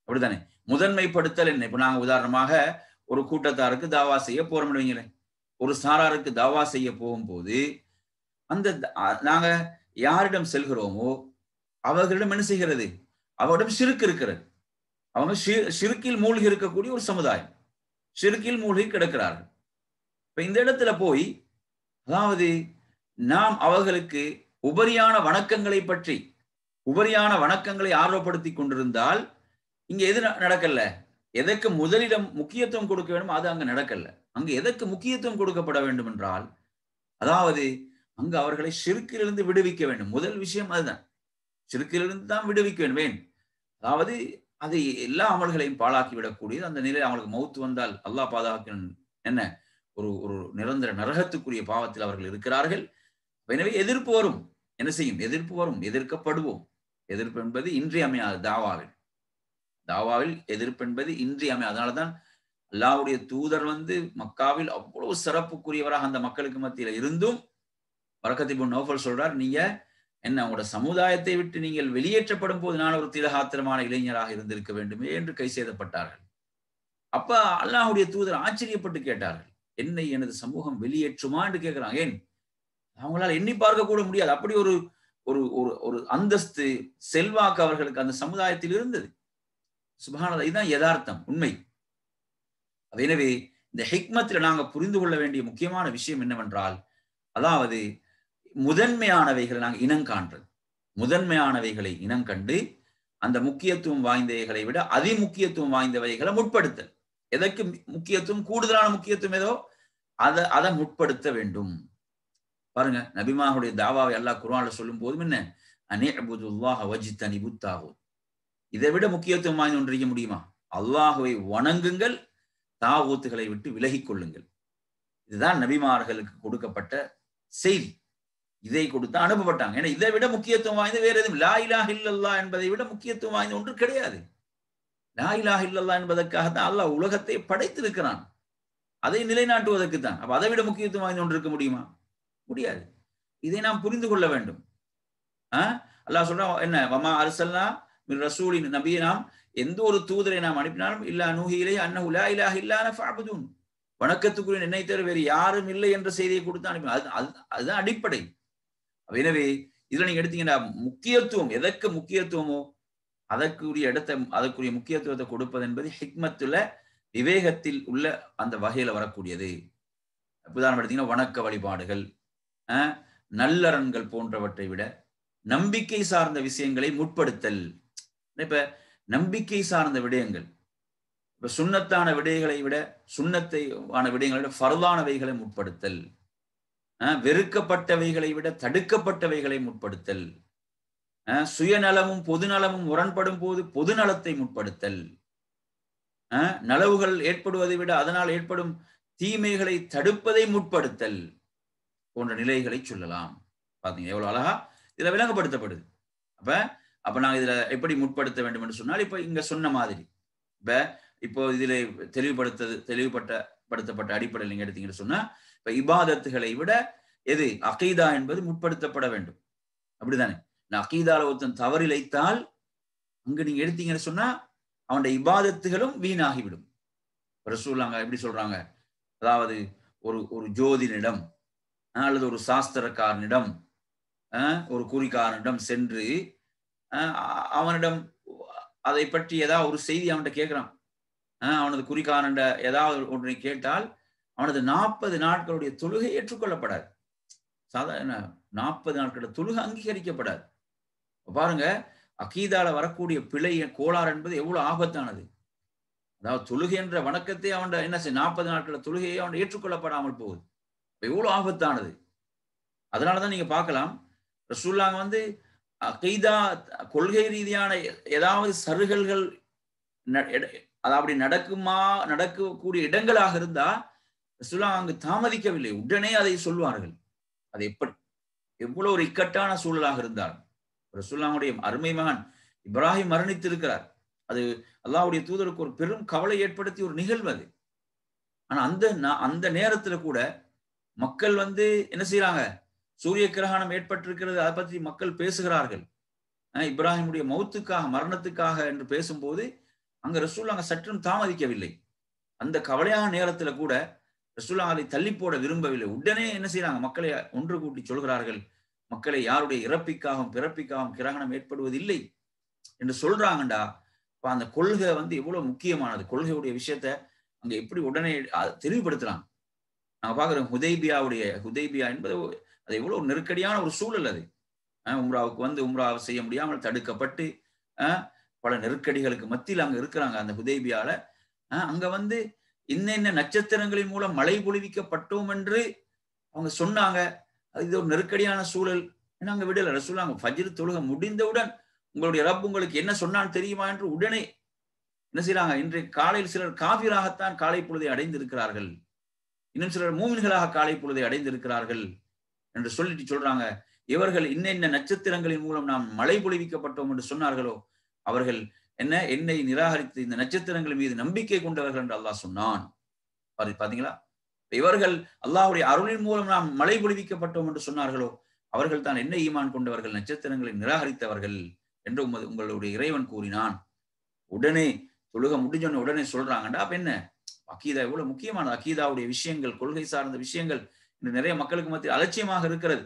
அப்படித்தானே? முதன்மைப்படுத்தல் என்ன? இப்ப நாங்க உதாரணமாக ஒரு கூட்டத்தாருக்கு தாவா செய்ய போறோம்னு வைங்களேன். ஒரு சாராருக்கு தாவா செய்ய போகும்போது அந்த நாங்க யாரிடம் செல்கிறோமோ அவர்களிடம் என்ன செய்கிறது? அவரிடம் ஷிர்க் இருக்கிறது. அவங்க ஷிர்கில் மூழ்கி இருக்கக்கூடிய ஒரு சமுதாயம், ஷிர்கில் மூழ்கி கிடக்கிறார்கள். இப்ப இந்த இடத்துல போய், அதாவது நாம் அவர்களுக்கு உபரியான வணக்கங்களை பற்றி, உபரியான வணக்கங்களை ஆர்வப்படுத்தி கொண்டிருந்தால் இங்க எது நடக்கல? எதற்கு முதலிடம் முக்கியத்துவம் கொடுக்க வேண்டும் அது அங்க நடக்கல. அங்க எதற்கு முக்கியத்துவம் கொடுக்கப்பட வேண்டும் என்றால், அதாவது அங்கு அவர்களை ஷிர்கிலிருந்து விடுவிக்க வேண்டும். முதல் விஷயம் அதுதான். ஷிர்கிலிருந்து தான் விடுவிக்க வேண்டும். அதாவது அது எல்லா அமல்களையும் பாழாக்கி விடக்கூடியது. அந்த நிலையில் அவங்களுக்கு மௌத்து வந்தால் அல்லாஹ் பாதுகாக்கணும். என்ன ஒரு ஒரு நிரந்தர நரகத்துக்குரிய பாவத்தில் அவர்கள் இருக்கிறார்கள். எனவே எதிர்ப்பு வரும். என்ன செய்யும்? எதிர்ப்பு வரும். எதிர்க்கப்படுவோம். எதிர்ப்பு என்பது இன்றியமையாது. தாவாவில் எதிர்ப்பு என்பது இன்றியமையாது. அதனாலதான் அல்லாஹ்வுடைய தூதர் மக்காவில் அவ்வளவு சிறப்புக்குரியவராக அந்த மக்களுக்கு மத்தியில் இருந்தும் பரக்கத் இப்னு நௌஃபல் சொல்றார், நீங்க என்ன உங்களோட சமுதாயத்தை விட்டு நீங்கள் வெளியேற்றப்படும் போது நான் ஒரு திலகாத்திரமான இளைஞராக இருந்திருக்க வேண்டுமே என்று கை செய்தப்பட்டார்கள். அப்ப அல்லாஹ்வுடைய தூதர் ஆச்சரியப்பட்டு கேட்டார்கள், என்னை எனது சமூகம் வெளியேற்றுமா என்று கேட்கிறாங்க. ஏன்? அவங்களால எண்ணி பார்க்க கூட முடியாது. அப்படி ஒரு ஒரு ஒரு அந்தஸ்து, செல்வாக்கு அவர்களுக்கு அந்த சமுதாயத்தில் இருந்தது. சுப்ஹானல்லாஹ், இதுதான் யதார்த்தம், உண்மை. எனவே இந்த ஹிக்மத்தில் நாங்க புரிந்து கொள்ள வேண்டிய முக்கியமான விஷயம் என்னவென்றால், அதாவது முதன்மையானவைகளை நாங்கள் இனங்காண்றது. முதன்மையானவைகளை இனம் கண்டு அந்த முக்கியத்துவம் வாய்ந்தவைகளை விட அதிமுக்கியத்துவம் வாய்ந்தவைகளை முற்படுத்தல். எதற்கு முக்கியத்துவம், கூடுதலான முக்கியத்துவம் ஏதோ அதை முற்படுத்த வேண்டும். பாருங்க, நபிமாவுடைய தாவாவை அல்லாஹ் குர்ஆன்ல சொல்லும் போதும் என்ன, அனிஅ்புதுல்லாஹ வஜ்தனிபுத் தாகூத். இதை விட முக்கியத்துவம் வாய்ந்த ஒன்று இருக்க முடியுமா? அல்லாஹுவை வணங்குங்கள், தாகூத்துகளை விட்டு விலகிக் கொள்ளுங்கள். இதுதான் நபிமார்களுக்கு கொடுக்கப்பட்ட செய்தி. இதை கொடுத்து அனுப்பப்பட்டாங்க. ஏன்னா இதை விட முக்கியத்துவம் வாய்ந்த வேற எதுவும், லா இலாஹ இல்லல்லாஹ் என்பதை விட முக்கியத்துவம் வாய்ந்த ஒன்று கிடையாது. லா இலாஹ இல்லல்லாஹ் என்பதற்காகத்தான் அல்லாஹ் உலகத்தை படைத்திருக்கிறான். அதை நிலைநாட்டுவதற்கு தான். அப்ப அதை விட முக்கியத்துவம் வாய்ந்த ஒன்று இருக்க முடியுமா? முடியாது. இதை நாம் புரிந்து கொள்ள வேண்டும். அல்லாஹ் சொல்றான் என்ன, வமா அர்சல்னா மின் ரசூலின், நபியை நாம் எந்த ஒரு தூதரை நாம் அனுப்பினாலும் இல்லா நூஹி இலைஹி அன்னஹு லா இலாஹ இல்லா அன ஃபஅபுதூன், வணக்கத்துக்குரிய என்னை தவிர வேறு யாரும் இல்லை என்ற செய்தியை கொடுத்து அனுப்பினார். அதுதான் அடிப்படை. எனவே இதுல நீங்க எடுத்தீங்கன்னா முக்கியத்துவம், எதற்கு முக்கியத்துவமோ அதற்குரிய இடத்தை, அதற்குரிய முக்கியத்துவத்தை கொடுப்பது என்பது ஹிக்மத்துல, விவேகத்தில் உள்ள அந்த வகையில வரக்கூடியது. உதாரணம் எடுத்தீங்கன்னா வணக்க வழிபாடுகள், நல்லறன்கள் போன்றவற்றை விட நம்பிக்கை சார்ந்த விஷயங்களை முற்படுத்தல். இப்ப நம்பிக்கை சார்ந்த விடயங்கள், இப்ப சுன்னத்தான விடயங்களை விட, சுன்னத்தான விடயங்களை விட ஃபர்லானவைகளை முற்படுத்தல், வெறுக்கப்பட்டவைகளை விட தடுக்கப்பட்டவைகளை முற்படுத்தல், சுயநலமும் பொதுநலமும் முரண்படும் போது பொதுநலத்தை முற்படுத்தல், நலவுகள் ஏற்படுவதை விட அதனால் ஏற்படும் தீமைகளை தடுப்பதை முற்படுத்தல் போன்ற நிலைகளை சொல்லலாம். பாத்தீங்க எவ்வளவு அழகா இதுல விளங்கப்படுத்தப்படுது. அப்ப நாங்க இதுல எப்படி முற்படுத்த வேண்டும் என்று சொன்னால், இப்ப இங்க சொன்ன மாதிரி இப்போ இதுல தெளிவுபடுத்தப்பட்ட அடிப்படையில் நீங்க எடுத்தீங்கன்னு சொன்னா, இப்ப இபாதத்துகளை விட எது அகீதா என்பது முற்படுத்தப்பட வேண்டும். அப்படித்தானே? அகீதால ஒருத்தன் தவறிழைத்தால் அங்க நீங்க எடுத்தீங்கன்னு சொன்னா அவனுடைய இபாதத்துகளும் வீணாகிவிடும். ரசூலுல்லாஹ் எப்படி சொல்றாங்க, அதாவது ஒரு ஜோதினிடம் அல்லது ஒரு சாஸ்திரக்காரனிடம், ஒரு குறிக்காரனிடம் சென்று அவனிடம் அதை பற்றி ஏதாவது ஒரு செய்தி அவன்கிட்ட கேட்கிறான். அவனது குறிக்காரன் ஏதாவது ஒன்றை கேட்டால் அவனது 40 நாட்களுடைய தொழுகை ஏற்றுக்கொள்ளப்படாது. சாதாரண 40 நாட்களோட தொழுகை அங்கீகரிக்கப்படாது. பாருங்க, அகீதால வரக்கூடிய பிழை, கோளாறு என்பது எவ்வளவு ஆபத்தானது. அதாவது தொழுகை என்ற வணக்கத்தை அவன் என்ன செய்ய, 40 நாட்கள தொழுகையை அவன் ஏற்றுக்கொள்ளப்படாமல் போகுது. எவ்வளவு ஆபத்தானது. அதனாலதான் நீங்க பார்க்கலாம், ரசூலுல்லாஹ் அகீதா கொள்கை ரீதியான ஏதாவது சருகல்கள் அதாவது நடக்கக்கூடிய இடங்களாக இருந்தா ரசூலுல்லாஹ் அங்கு தாமதிக்கவில்லை, உடனே அதை சொல்வார்கள். அது எப்படி எவ்வளவு ஒரு இக்கட்டான சூழலாக இருந்தால், ரசூலுல்லாஹ்வுடைய அருமை மகன் இப்ராஹிம் மரணித்து இருக்கிறார். அது அல்லாஹ்வுடைய தூதருக்கு ஒரு பெரும் கவலை ஏற்படுத்திய ஒரு நிகழ்வு அது. ஆனா அந்த நேரத்துல கூட மக்கள் வந்து என்ன செய்யறாங்க, சூரிய கிரகணம் ஏற்பட்டிருக்கிறது, அதை பற்றி மக்கள் பேசுகிறார்கள். இப்ராஹிமுடைய மௌத்துக்காக, மரணத்துக்காக என்று பேசும்போது அங்க ரசூலுல்லாஹ் சற்றும் தாமதிக்கவில்லை. அந்த கவலையான நேரத்துல கூட ரசூலுல்லாஹ் அதை தள்ளி போட விரும்பவில்லை. உடனே என்ன செய்யறாங்க, மக்களை ஒன்று கூட்டி சொல்கிறார்கள், மக்களை யாருடைய இறப்பிக்காகவும் பிறப்பிக்காகவும் கிரகணம் ஏற்படுவதில்லை என்று சொல்றாங்கடா. இப்ப அந்த கொள்கை வந்து எவ்வளவு முக்கியமானது. கொள்கையுடைய விஷயத்த அங்க எப்படி உடனே தெளிவுபடுத்தலாம். நாங்க பாக்குறோம் ஹுதைபியா என்பது அது எவ்வளவு நெருக்கடியான ஒரு சூழல். அது உம்ராவுக்கு வந்து உம்ராவை செய்ய முடியாமல் தடுக்கப்பட்டு பல நெருக்கடிகளுக்கு மத்தியில் அங்க இருக்கிறாங்க. அந்த ஹுதைபியால அங்க வந்து இன்ன நட்சத்திரங்களின் மூலம் மழை பொழிவிக்கப்பட்டோம் என்று அவங்க சொன்னாங்க. இது ஒரு நெருக்கடியான சூழல். அங்க விடல ரசூலுல்லாஹ் ஃபஜ்ர் தொழுகை முடிந்தவுடன் உங்களுடைய ரப் உங்களுக்கு என்ன சொன்னான்னு தெரியுமா என்று உடனே என்ன செய்யறாங்க. இன்றைக்கு காலையில் சிலர் காபிராகத்தான் காலை பொழுதை அடைந்திருக்கிறார்கள், இன்னும் சிலர் மூமின்களாக காலை பொழுதை அடைந்திருக்கிறார்கள் என்று சொல்லிட்டு சொல்றாங்க, இவர்கள் இன்ன நட்சத்திரங்களின் மூலம் நாம் மழை பொழிவிக்கப்பட்டோம் என்று சொன்னார்களோ அவர்கள் என்னை நிராகரித்து இந்த நட்சத்திரங்கள் மீது நம்பிக்கை கொண்டவர்கள் என்று அல்லாஹ் சொன்னான். பாத்தீங்களா, இவர்கள் அல்லாஹ்வுடைய அருளின் மூலம் நாம் மழை பொழிவிக்கப்பட்டோம் என்று சொன்னார்களோ அவர்கள் தான் என்ன ஈமான் கொண்டவர்கள், நட்சத்திரங்களை நிராகரித்தவர்கள் என்று உங்களுடைய இறைவன் கூறினான். உடனே தொழுகை முடிஞ்சோன்னு உடனே சொல்றாங்கடா. அப்ப என்ன, அகீதா எவ்வளவு முக்கியமானது. அகீதாவுடைய விஷயங்கள், கொள்கை சார்ந்த விஷயங்கள் இன்று நிறைய மக்களுக்கு மத்தியில் அலட்சியமாக இருக்கிறது.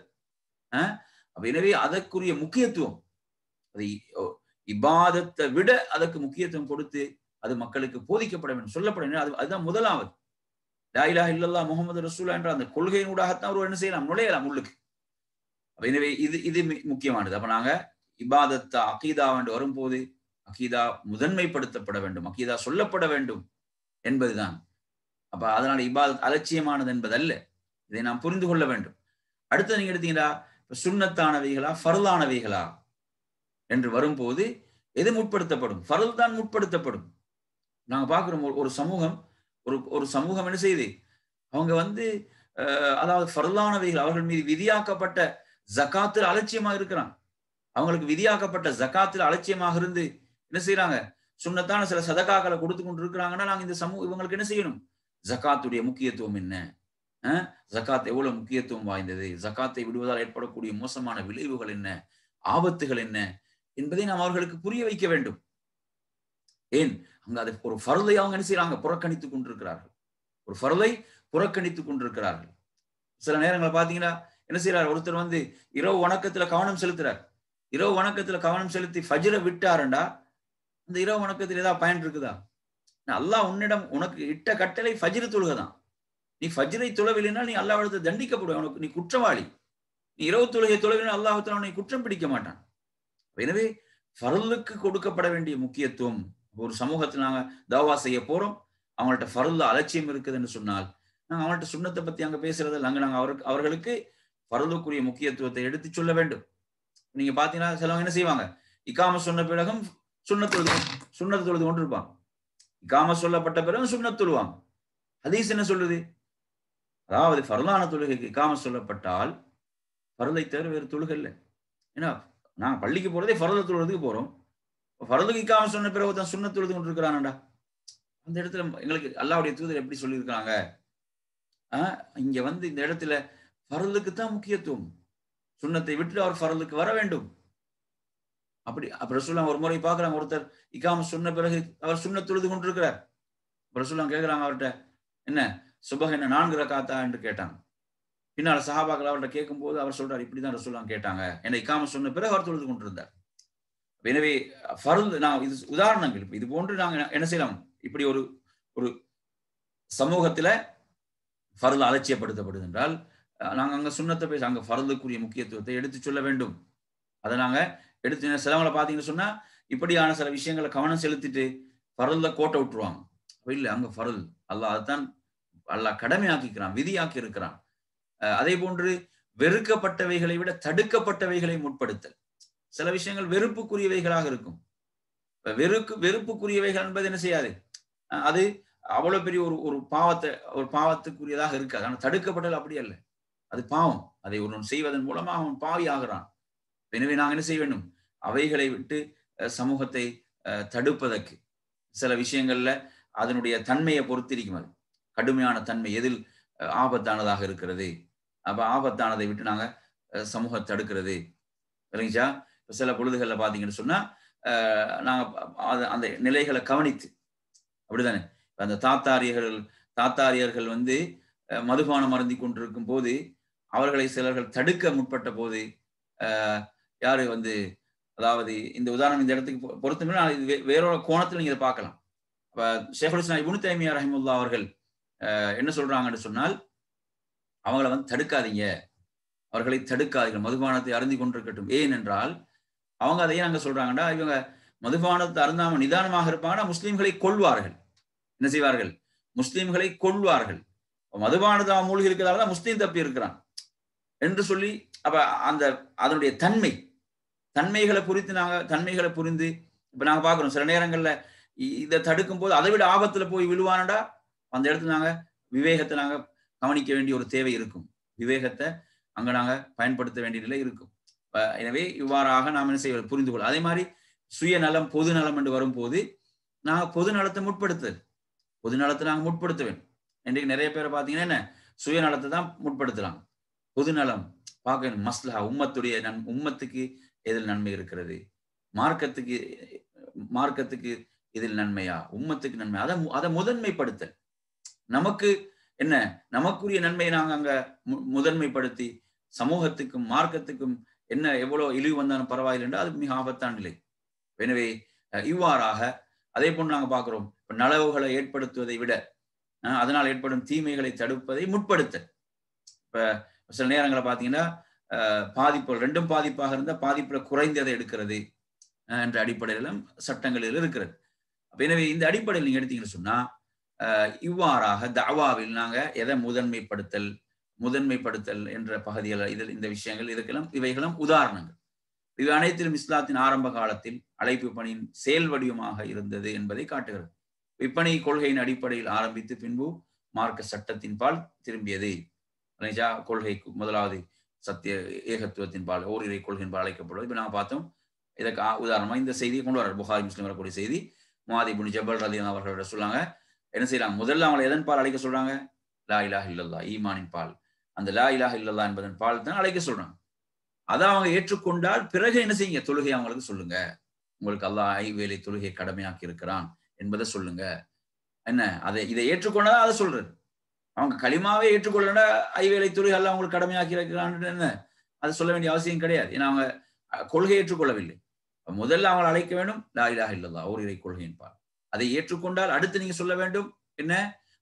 எனவே அதற்குரிய முக்கியத்துவம், அதை இபாதத்தை விட அதற்கு முக்கியத்துவம் கொடுத்து அது மக்களுக்கு போதிக்கப்பட வேண்டும், சொல்லப்பட வேண்டும். அதுதான் முதலாவது. லா இலாஹ இல்லல்லாஹ் முஹம்மது ரசூலுல்லாஹ் என்ற அந்த கொள்கையினூடாகத்தான் ஒரு என்ன செய்யலாம், நுழையலாம் உள்ளுக்கு. எனவே இது முக்கியமானது. அப்ப நாங்க இபாதத்தை அகீதா என்று வரும்போது அகீதா முதன்மைப்படுத்தப்பட வேண்டும், அகீதா சொல்லப்பட வேண்டும் என்பதுதான். அப்ப அதனால இபாதத் அலட்சியமானது என்பதல்ல, இதை நாம் புரிந்து கொள்ள வேண்டும். அடுத்து நீங்க எடுத்தீங்களா, சுன்னத்தானவைகளா ஃபர்லானவைகளா என்று வரும்போது எது முற்படுத்தப்படும்? ஃபர்ல் தான் முற்படுத்தப்படும். நாங்க பார்க்கிறோம் ஒரு சமூகம் என்ன செய்யுது, அவங்க வந்து அதாவது ஃபர்லானவைகள் அவர்கள் மீது விதியாக்கப்பட்ட ஜகாத்தில் அலட்சியமா இருக்கிறான். அவங்களுக்கு விதியாக்கப்பட்ட ஜகாத்தில் அலட்சியமாக இருந்து என்ன செய்யறாங்க, சுன்னத்தான சில சதகாக்களை கொடுத்து கொண்டு இருக்கிறாங்கன்னா நாங்க இந்த இவங்களுக்கு என்ன செய்யணும், ஜகாத்துடைய முக்கியத்துவம் என்ன, ஜகாத் எவ்வளவு முக்கியத்துவம் வாய்ந்தது, ஜகாத்தை விடுவதால் ஏற்படக்கூடிய மோசமான விளைவுகள் என்ன, ஆபத்துகள் என்ன என்பதை நாம் அவர்களுக்கு புரிய வைக்க வேண்டும். ஏன் அங்க அதை ஒரு ஃபர்லை அவங்க என்ன செய்யறாங்க, புறக்கணித்துக் கொண்டிருக்கிறார்கள். ஒரு ஃபர்லை புறக்கணித்துக் கொண்டிருக்கிறார்கள். சில நேரங்களை பாத்தீங்கன்னா என்ன செய்யறாரு, ஒருத்தர் வந்து இரவு வணக்கத்துல கவனம் செலுத்துறார். இரவு வணக்கத்துல கவனம் செலுத்தி ஃபஜ்ரை விட்டாருண்டா அந்த இரவு வணக்கத்தில் ஏதாவது பயன் இருக்குதா? அல்லாஹ் உன்னிடம் உனக்கு இட்ட கட்டளை ஃபஜ்ர் தொழுகைதான். நீ ஃபஜ்ரை தொழவில்லைன்னா நீ அல்லாஹ்விடத்தை தண்டிக்கப்படுவ, உனக்கு நீ குற்றவாளி. நீ இரவு தொழுகை தொழவில்லை அல்லாஹ் உன்னை குற்றம் பிடிக்க மாட்டான். எனவே ஃபர்லுக்கு கொடுக்கப்பட வேண்டிய முக்கியத்துவம், ஒரு சமூகத்தில் நாங்க தாவா செய்ய போறோம், அவங்கள்ட்ட ஃபர்ல்ல அலட்சியம் இருக்குதுன்னு சொன்னால் நாங்க அவங்கள்ட்ட சுன்னத்தை பத்தி அங்க பேசுறது நாங்க அவர்களுக்கு ஃபர்லுக்குரிய முக்கியத்துவத்தை எடுத்து சொல்ல வேண்டும். நீங்க பாத்தீங்கன்னா சிலவங்க என்ன செய்வாங்க, இகாம சொன்ன பிறகும் சுன்னத் தொழுது கொண்டு இருப்பாங்க. இகாம சொல்லப்பட்ட பிறகு சுன்னத் தொழுவாங்க. ஹதீஸ் என்ன சொல்லுது, அதாவது ஃபர்லான தொழுகைக்கு இகாம சொல்லப்பட்டால் ஃபர்லை தவிர வேறு தொழுகை இல்லை. ஏன்னா நாங்க பள்ளிக்கு போறதே ஃபர்ல தொழுறதுக்கு போறோம். ஃபர்லுக்கு இகாம சொன்ன பிறகு தான் சுன்னத் தொழுது கொண்டு இருக்கிறான்டா. அந்த இடத்துல எங்களுக்கு அல்லாஹ்வுடைய தூதர் எப்படி சொல்லியிருக்காங்க, இங்க வந்து இந்த இடத்துல ஃபர்லுக்கு தான் முக்கியத்துவம், சுன்னத்தை விட்டு அவர் ஃபர்லுக்கு வர வேண்டும். அப்படி ரசூலுல்லாஹ் ஒரு முறை பாக்குறாங்க, ஒருத்தர் இகாம சொன்ன பிறகு அவர் சுன்னத் தொழுது கொண்டிருக்கிறார். ரசூலுல்லாஹ் கேட்கிறாங்க அவர்கிட்ட, என்ன சுபஹ் என்ன 4 ரக்காத்தா என்று கேட்டாங்க. பின்னால சஹாபாக்கள் அவர்கிட்ட கேட்கும் போது அவர் சொல்றாரு, இப்படிதான் ரசூலுல்லாஹ் கேட்டாங்க, என்ன இகாம சொன்ன பிறகு அவர் தொழுது கொண்டிருந்தார். எனவே ஃபர்ல், நான் இது உதாரணங்கள், இது போன்று நாங்க என்ன செய்யலாம், இப்படி ஒரு சமூகத்துல ஃபர்ல் அலட்சியப்படுத்தப்படுது என்றால் நாங்க அங்க சுன்னத்தை பேச அங்க ஃபர்லுக்குரிய முக்கியத்துவத்தை எடுத்து சொல்ல வேண்டும். அதை நாங்க எடுத்து சிலவங்களை பாத்தீங்கன்னு சொன்னா இப்படியான சில விஷயங்களை கவனம் செலுத்திட்டு ஃபர்ல்ல கோட்டை விட்டுருவாங்க. இல்ல அங்க ஃபர்ல் அல்லாஹ் அதுதான் அல்லாஹ் கடமையாக்கிக்கிறான், விதியாக்கி இருக்கிறான். அதே போன்று வெறுக்கப்பட்டவைகளை விட தடுக்கப்பட்டவைகளை முற்படுத்தல். சில விஷயங்கள் வெறுப்புக்குரியவைகளாக இருக்கும். வெறுப்புக்குரியவைகள் என்பது என்ன செய்யாது, அது அவ்வளவு பெரிய ஒரு பாவத்துக்குரியதாக இருக்காது. ஆனால் தடுக்கப்பட்டது அப்படி அல்ல, அது பாவம். அதை ஒருவன் செய்வதன் மூலமாக அவன் பாவி ஆகிறான். எனவே நாங்கள் என்ன செய்ய வேண்டும், அவைகளை விட்டு சமூகத்தை தடுப்பதற்கு சில விஷயங்கள்ல அதனுடைய தன்மையை பொறுத்திருக்கும். அது கடுமையான தன்மை எதில் ஆபத்தானதாக இருக்கிறது. அப்ப ஆபத்தானதை விட்டு நாங்க சமூகம் தடுக்கிறது இல்லைங்களா? சில பொழுதுகளில் பார்த்தீங்கன்னு சொன்னா நாங்க அந்த நிலைகளை கவனித்து அப்படிதானே அந்த தாத்தாரியர்கள் வந்து மதுபானம் அருந்தி கொண்டிருக்கும் போது அவர்களை சிலர்கள் தடுக்க முற்பட்ட போது யாரு வந்து அதாவது இந்த உதாரணம் இந்த இடத்துக்கு பொறுத்தவரை வேறொரு கோணத்தில் நீங்க இதை பார்க்கலாம். ஷேகுல் இஸ்லாம் இப்னு தைமியா ரஹிமஹுல்லாஹ் அவர்கள் என்ன சொல்றாங்கன்னு சொன்னால் அவங்களை வந்து தடுக்காதீங்க, அவர்களை தடுக்காதீர்கள், மதுபானத்தை அருந்தி கொண்டிருக்கட்டும். ஏன் என்றால் அவங்க அதையே நாங்க சொல்றாங்கன்னா இவங்க மதுபானத்தை அருந்தாம நிதானமாக இருப்பாங்கன்னா முஸ்லிம்களை கொள்வார்கள். என்ன செய்வார்கள்? முஸ்லிம்களை கொள்வார்கள். மதுபானத்தை மூழ்கி இருக்கிறதால தான் முஸ்லீம் தப்பி இருக்கிறான் என்று சொல்லி அப்ப அந்த அதனுடைய தன்மைகளை புரிந்து இப்ப நாங்க பாக்குறோம் சில நேரங்கள்ல இதை தடுக்கும் போது அதை விட ஆபத்துல போய் விழுவானடா அந்த இடத்துல நாங்க விவேகத்தை நாங்க கவனிக்க வேண்டிய ஒரு தேவை இருக்கும். விவேகத்தை அங்க நாங்க பயன்படுத்த வேண்டிய நிலை இருக்கும். எனவே இவ்வாறாக நாம் என்ன செய்வது புரிந்து கொள்ள. அதே மாதிரி சுயநலம் பொது நலம் என்று வரும்போது நாங்க பொது நலத்தை நாங்க முற்படுத்த வேண்டும். இன்றைக்கு நிறைய பேரை பார்த்தீங்கன்னா என்ன சுயநலத்தை தான் முற்படுத்தலாம். பொது நலம் பார்க்க வேண்டும். மஸ்லஹா உம்மத்துக்கு எதில் நன்மை இருக்கிறது, மார்க்கத்துக்கு இதில் நன்மையா, உம்மத்துக்கு நன்மை, அதை முதன்மைப்படுத்தல். நமக்கு என்ன நமக்குரிய நன்மையை நாங்க அங்க முதன்மைப்படுத்தி சமூகத்துக்கும் மார்க்கத்துக்கும் என்ன எவ்வளவு இழிவு வந்தாலும் பரவாயில்லை என்றால் அது மிக ஆபத்தான நிலை. எனவே இவ்வாறாக அதே போன்று நாங்க பார்க்கிறோம் நலவுகளை ஏற்படுத்துவதை விட அதனால் ஏற்படும் தீமைகளை தடுப்பதை முற்படுத்தல். இப்ப சில நேரங்களை பார்த்தீங்கன்னா பாதிப்புகள் ரெண்டும் பாதிப்பாக இருந்தால் பாதிப்புல குறைந்ததை எடுக்கிறது என்ற அடிப்படையிலும் சட்டங்களில் இருக்கிறது. எனவே இந்த அடிப்படையில் நீங்க எடுத்தீங்கன்னு சொன்னா இவ்வாறாக தஅவாவில் நாங்க எதை முதன்மைப்படுத்தல் என்ற பகுதிகள் இதில் இந்த விஷயங்கள் இவைகளும் உதாரணங்கள். இவை அனைத்திலும் இஸ்லாத்தின் ஆரம்ப காலத்தில் அழைப்பு பணியின் செயல் வடிவமாக இருந்தது என்பதை காட்டுகிறது. இப்பணி கொள்கையின் அடிப்படையில் ஆரம்பித்து பின்பு மார்க்க சட்டத்தின் பால் திரும்பியது. கொள்கை முதலாவது சத்திய ஏகத்துவத்தின் பால் ஓரிரை கொள்கையின் பால் அழைக்கப்படுவது. இப்ப நாங்க பார்த்தோம். இதற்கு உதாரணமா இந்த செய்தியை கொண்டு வர புகாரி முஸ்லிம் வரக்கூடிய செய்தி. முஆத் இப்னு ஜபல் ரலியல்லாஹு அவர்களோட சொல்லாங்க என்ன செய்யறாங்க, முதல்ல அவங்களை எதன் பால் அழைக்க சொல்றாங்க? லா இலாஹ இல்லல்லாஹ், ஈமானின் பால். அந்த லா இலாஹ இல்லல்லாஹ் என்பதன் பால் தான் அழைக்க சொல்றாங்க. அதை அவங்க ஏற்றுக்கொண்டால் பிறகு என்ன செய்யுங்க, தொழுகை அவங்களுக்கு சொல்லுங்க, உங்களுக்கு அல்லாஹ் ஐவேளை தொழுகை கடமையாக்கி இருக்கிறான் என்பதை சொல்லுங்க. என்ன இதை ஏற்றுக்கொண்டா அதை சொல்றது. அவங்க களிமாவே ஏற்றுக்கொள்ளனா ஐவேளை தொழுகை அல்லாஹ் அவங்களுக்கு கடமையாக்கி இருக்கிறான்னு என்ன அதை சொல்ல வேண்டிய அவசியம் கிடையாது. ஏன்னா அவங்க கொள்கை ஏற்றுக்கொள்ளவில்லை. முதல்ல அவங்களை அழைக்க வேண்டும் லா இலாஹ இல்லல்லாஹ் ஓரிரை கொள்கையின் பால். அதை ஏற்றுக்கொண்டால் அடுத்து நீங்க சொல்ல வேண்டும் என்ன,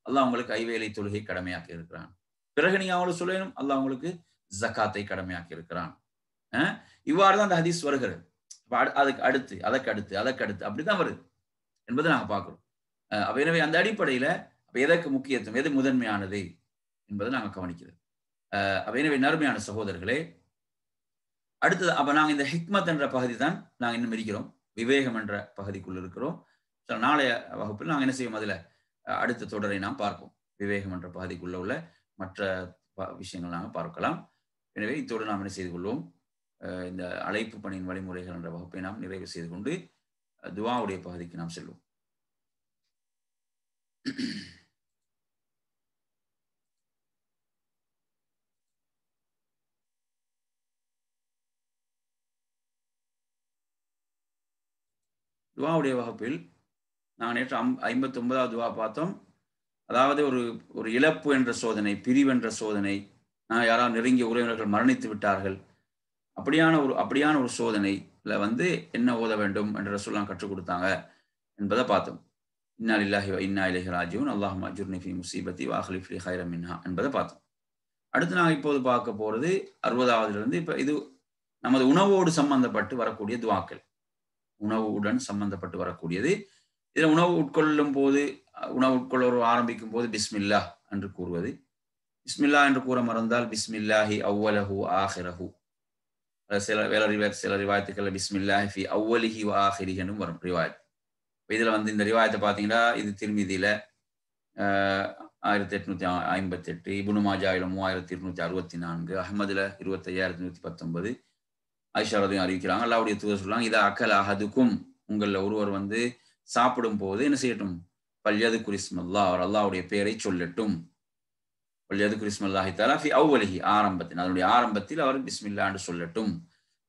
அல்லாஹ் உங்களுக்கு ஐவேளை தொழுகை கடமையாக்கி இருக்கிறான். பிறகு நீங்க அவங்களுக்கு சொல்ல வேண்டும் அல்லாஹ் உங்களுக்கு ஜகாத்தை கடமையாக்கி இருக்கிறான். இவ்வாறுதான் அந்த ஹதீஸ் வருகிறது. அதற்கு அடுத்து அப்படிதான் வருது என்பதை நாங்க பார்க்கிறோம். எனவே அந்த அடிப்படையில எதற்கு முக்கியத்துவம், எது முதன்மையானது என்பதை நாங்க கவனிக்கிறது. எனவே நறுமையான சகோதரர்களே, அடுத்தது அப்ப நாங்க இந்த ஹிக்மத் என்ற பகுதி தான் நாங்க இன்னும் இருக்கிறோம், விவேகம் என்ற பகுதிக்குள் இருக்கிறோம். நாளைய வகுப்பில் நாங்க என்ன செய்வோம், அதுல அடுத்த தொடரை நாம் பார்ப்போம். விவேகம் என்ற பகுதிக்குள்ள உள்ள மற்ற விஷயங்கள் நாங்கள் பார்க்கலாம். எனவே இத்தோடு நாம் என்ன செய்து கொள்வோம், இந்த அழைப்பு பணியின் வழிமுறைகள் என்ற வகுப்பை நாம் நிறைவு செய்து கொண்டு துஆவுடைய பகுதிக்கு நாம் செல்வோம். துஆவுடைய வகுப்பில் நாங்கள் நேற்று 59வது துஆ பார்த்தோம். அதாவது ஒரு இழப்பு என்ற சோதனை, பிரிவென்ற சோதனை, யாராவது நெருங்கிய உறவினர்கள் மரணித்து விட்டார்கள், அப்படியான ஒரு சோதனைல வந்து என்ன ஓத வேண்டும் என்ற ரசூலுல்லாஹ் கற்றுக் கொடுத்தாங்க என்பதை பார்த்தோம். இன்னா லில்லாஹி வ இன்னா இலைஹி ராஜிஊன் அல்லாஹும்ம அஜுர்னி ஃபீ முஸீபத்தி வ அக்லிஃப் லி கைரன் மின்ஹா என்பதை பார்த்தோம். அடுத்து நாங்கள் இப்போது பார்க்க போறது 60வதிலிருந்து. இப்ப இது நமது உணவோடு சம்பந்தப்பட்டு வரக்கூடிய துஆக்கள், உணவுடன் சம்பந்தப்பட்டு வரக்கூடியது. இதுல உணவு உட்கொள்ள ஆரம்பிக்கும் போது பிஸ்மில்லா என்று கூறுவது. பிஸ்மில்லா என்று கூற மறந்தால் பிஸ்மில்லாஹி அவ்வலஹு ஆஹிரஹு, சில ரிவாயத்துக்கள் பிஸ்மில்லாஹி ஃபி அவ்வலிஹி வ ஆஹிரிஹி என்றும் வரும் ரிவாயத். இதுல வந்து இந்த ரிவாயத்தை பார்த்தீங்கன்னா இது திர்மிதியில 1858, இப்னு மாஜாவில 3264, அஹ்மதுல 25119, ஆயிஷா ரலியல்லாஹு அறிவிக்கிறாங்க. அல்லாஹ்வுடைய தூதர் சொல்றாங்க, இதா அக்கல அஹதுக்கும், உங்கள ஒருவர் வந்து சாப்பிடும் போது என்ன செய்யட்டும், பல்யது குரிஸ்மல்லா, அவர் அல்லாஹ்வுடைய பெயரை சொல்லட்டும். வல்யதுகுர் இஸ்மல்லாஹி தஆலா ஃபி அவ்வலிஹி, ஆரம்பத்தில், அதனுடைய ஆரம்பத்தில் அவர் பிஸ்மில்லா என்று சொல்லட்டும்.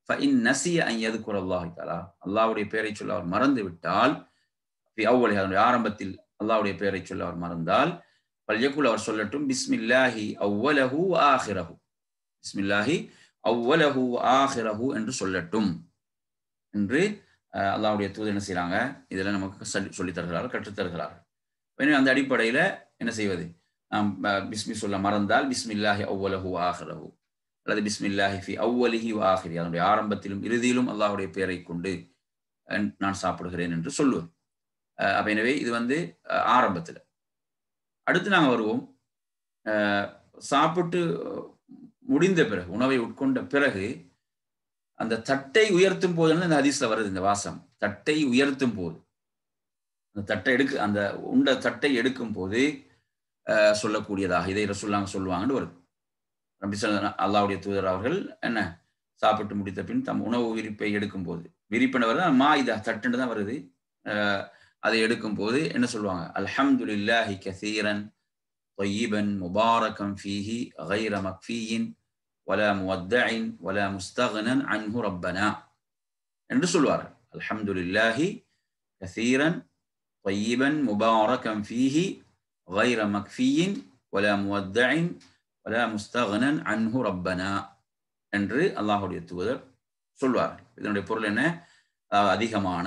ஃபஇன் நசிய அன் யதுகுரல்லாஹி தஆலா, அல்லாஹ்வுடைய பெயரை சொல்ல அவர் மறந்து விட்டால், ஃபி அவ்வலிஹி, அதனுடைய ஆரம்பத்தில் அல்லாஹ்வுடைய பெயரை சொல்ல அவர் மறந்தால், ஃபல்யகுல், அவர் சொல்லட்டும், பிஸ்மில்லாஹி அவ்வலஹு வ ஆகிரஹு, பிஸ்மில்லாஹி அவ்வலஹு வ ஆகிரஹு என்று சொல்லட்டும் என்று அல்லாஹ்வுடைய தூதர் என்ன செய்றாங்க, இதெல்லாம் நமக்கு சொல்லித் தருகிறார்கள், கற்றுத் தருகிறார்கள். எனவே அந்த அடிப்படையில் என்ன செய்வது, நாம் பிஸ்மி சொல்ல மறந்தால் பிஸ்மில்லாஹி அவ்வலஹு வ ஆகிரஹு அல்லது பிஸ்மில்லாஹி ஃபி அவ்வலிஹி வ ஆகிரி, அதனுடைய ஆரம்பத்திலும் இறுதியிலும் அல்லாஹ்வுடைய பெயரை கொண்டு நான் சாப்பிடுகிறேன் என்று சொல்லுவது. அப்ப எனவே இது ஆரம்பத்தில். அடுத்து நாங்கள் வருவோம், சாப்பிட்டு முடிந்த பிறகு, உணவை உட்கொண்ட பிறகு அந்த தட்டை உயர்த்தும் போது, இந்த ஹதீஸ்ல வருது இந்த வாசம், தட்டை உயர்த்தும் போது, அந்த தட்டை அந்த உண்ட தட்டை எடுக்கும் போது சொல்லக்கூடியதாக இதை ரசூலுல்லாஹ் சொல்லுவாங்கன்னு வருது. நபி ஸல்லல்லாஹு அல்லாஹ்வுடைய தூதர் அவர்கள் என்ன சாப்பிட்டு முடித்த பின் தம் உணவு விரிப்பை எடுக்கும் போது, விரிப்பன வருது மாயிதா தட்டுன்னு தான் வருது, அதை எடுக்கும் போது என்ன சொல்லுவாங்க, அல்ஹம்துலில்லாஹி கஸீரன் طيبا مباركا فيه غير مكفي ولا مودع ولا مستغنى عنه ربنا என்று சொல்வார்கள். அல்ஹம்துலில்லாஹி கஸீரன் طيبا مباركا فيه غير مكفي ولا مودع ولا مستغنى عنه ربنا என்று அல்லாஹ்வுடைய தூதர் சொல்வார்கள். இதனுடைய பொருள் என்ன, அதிகமான,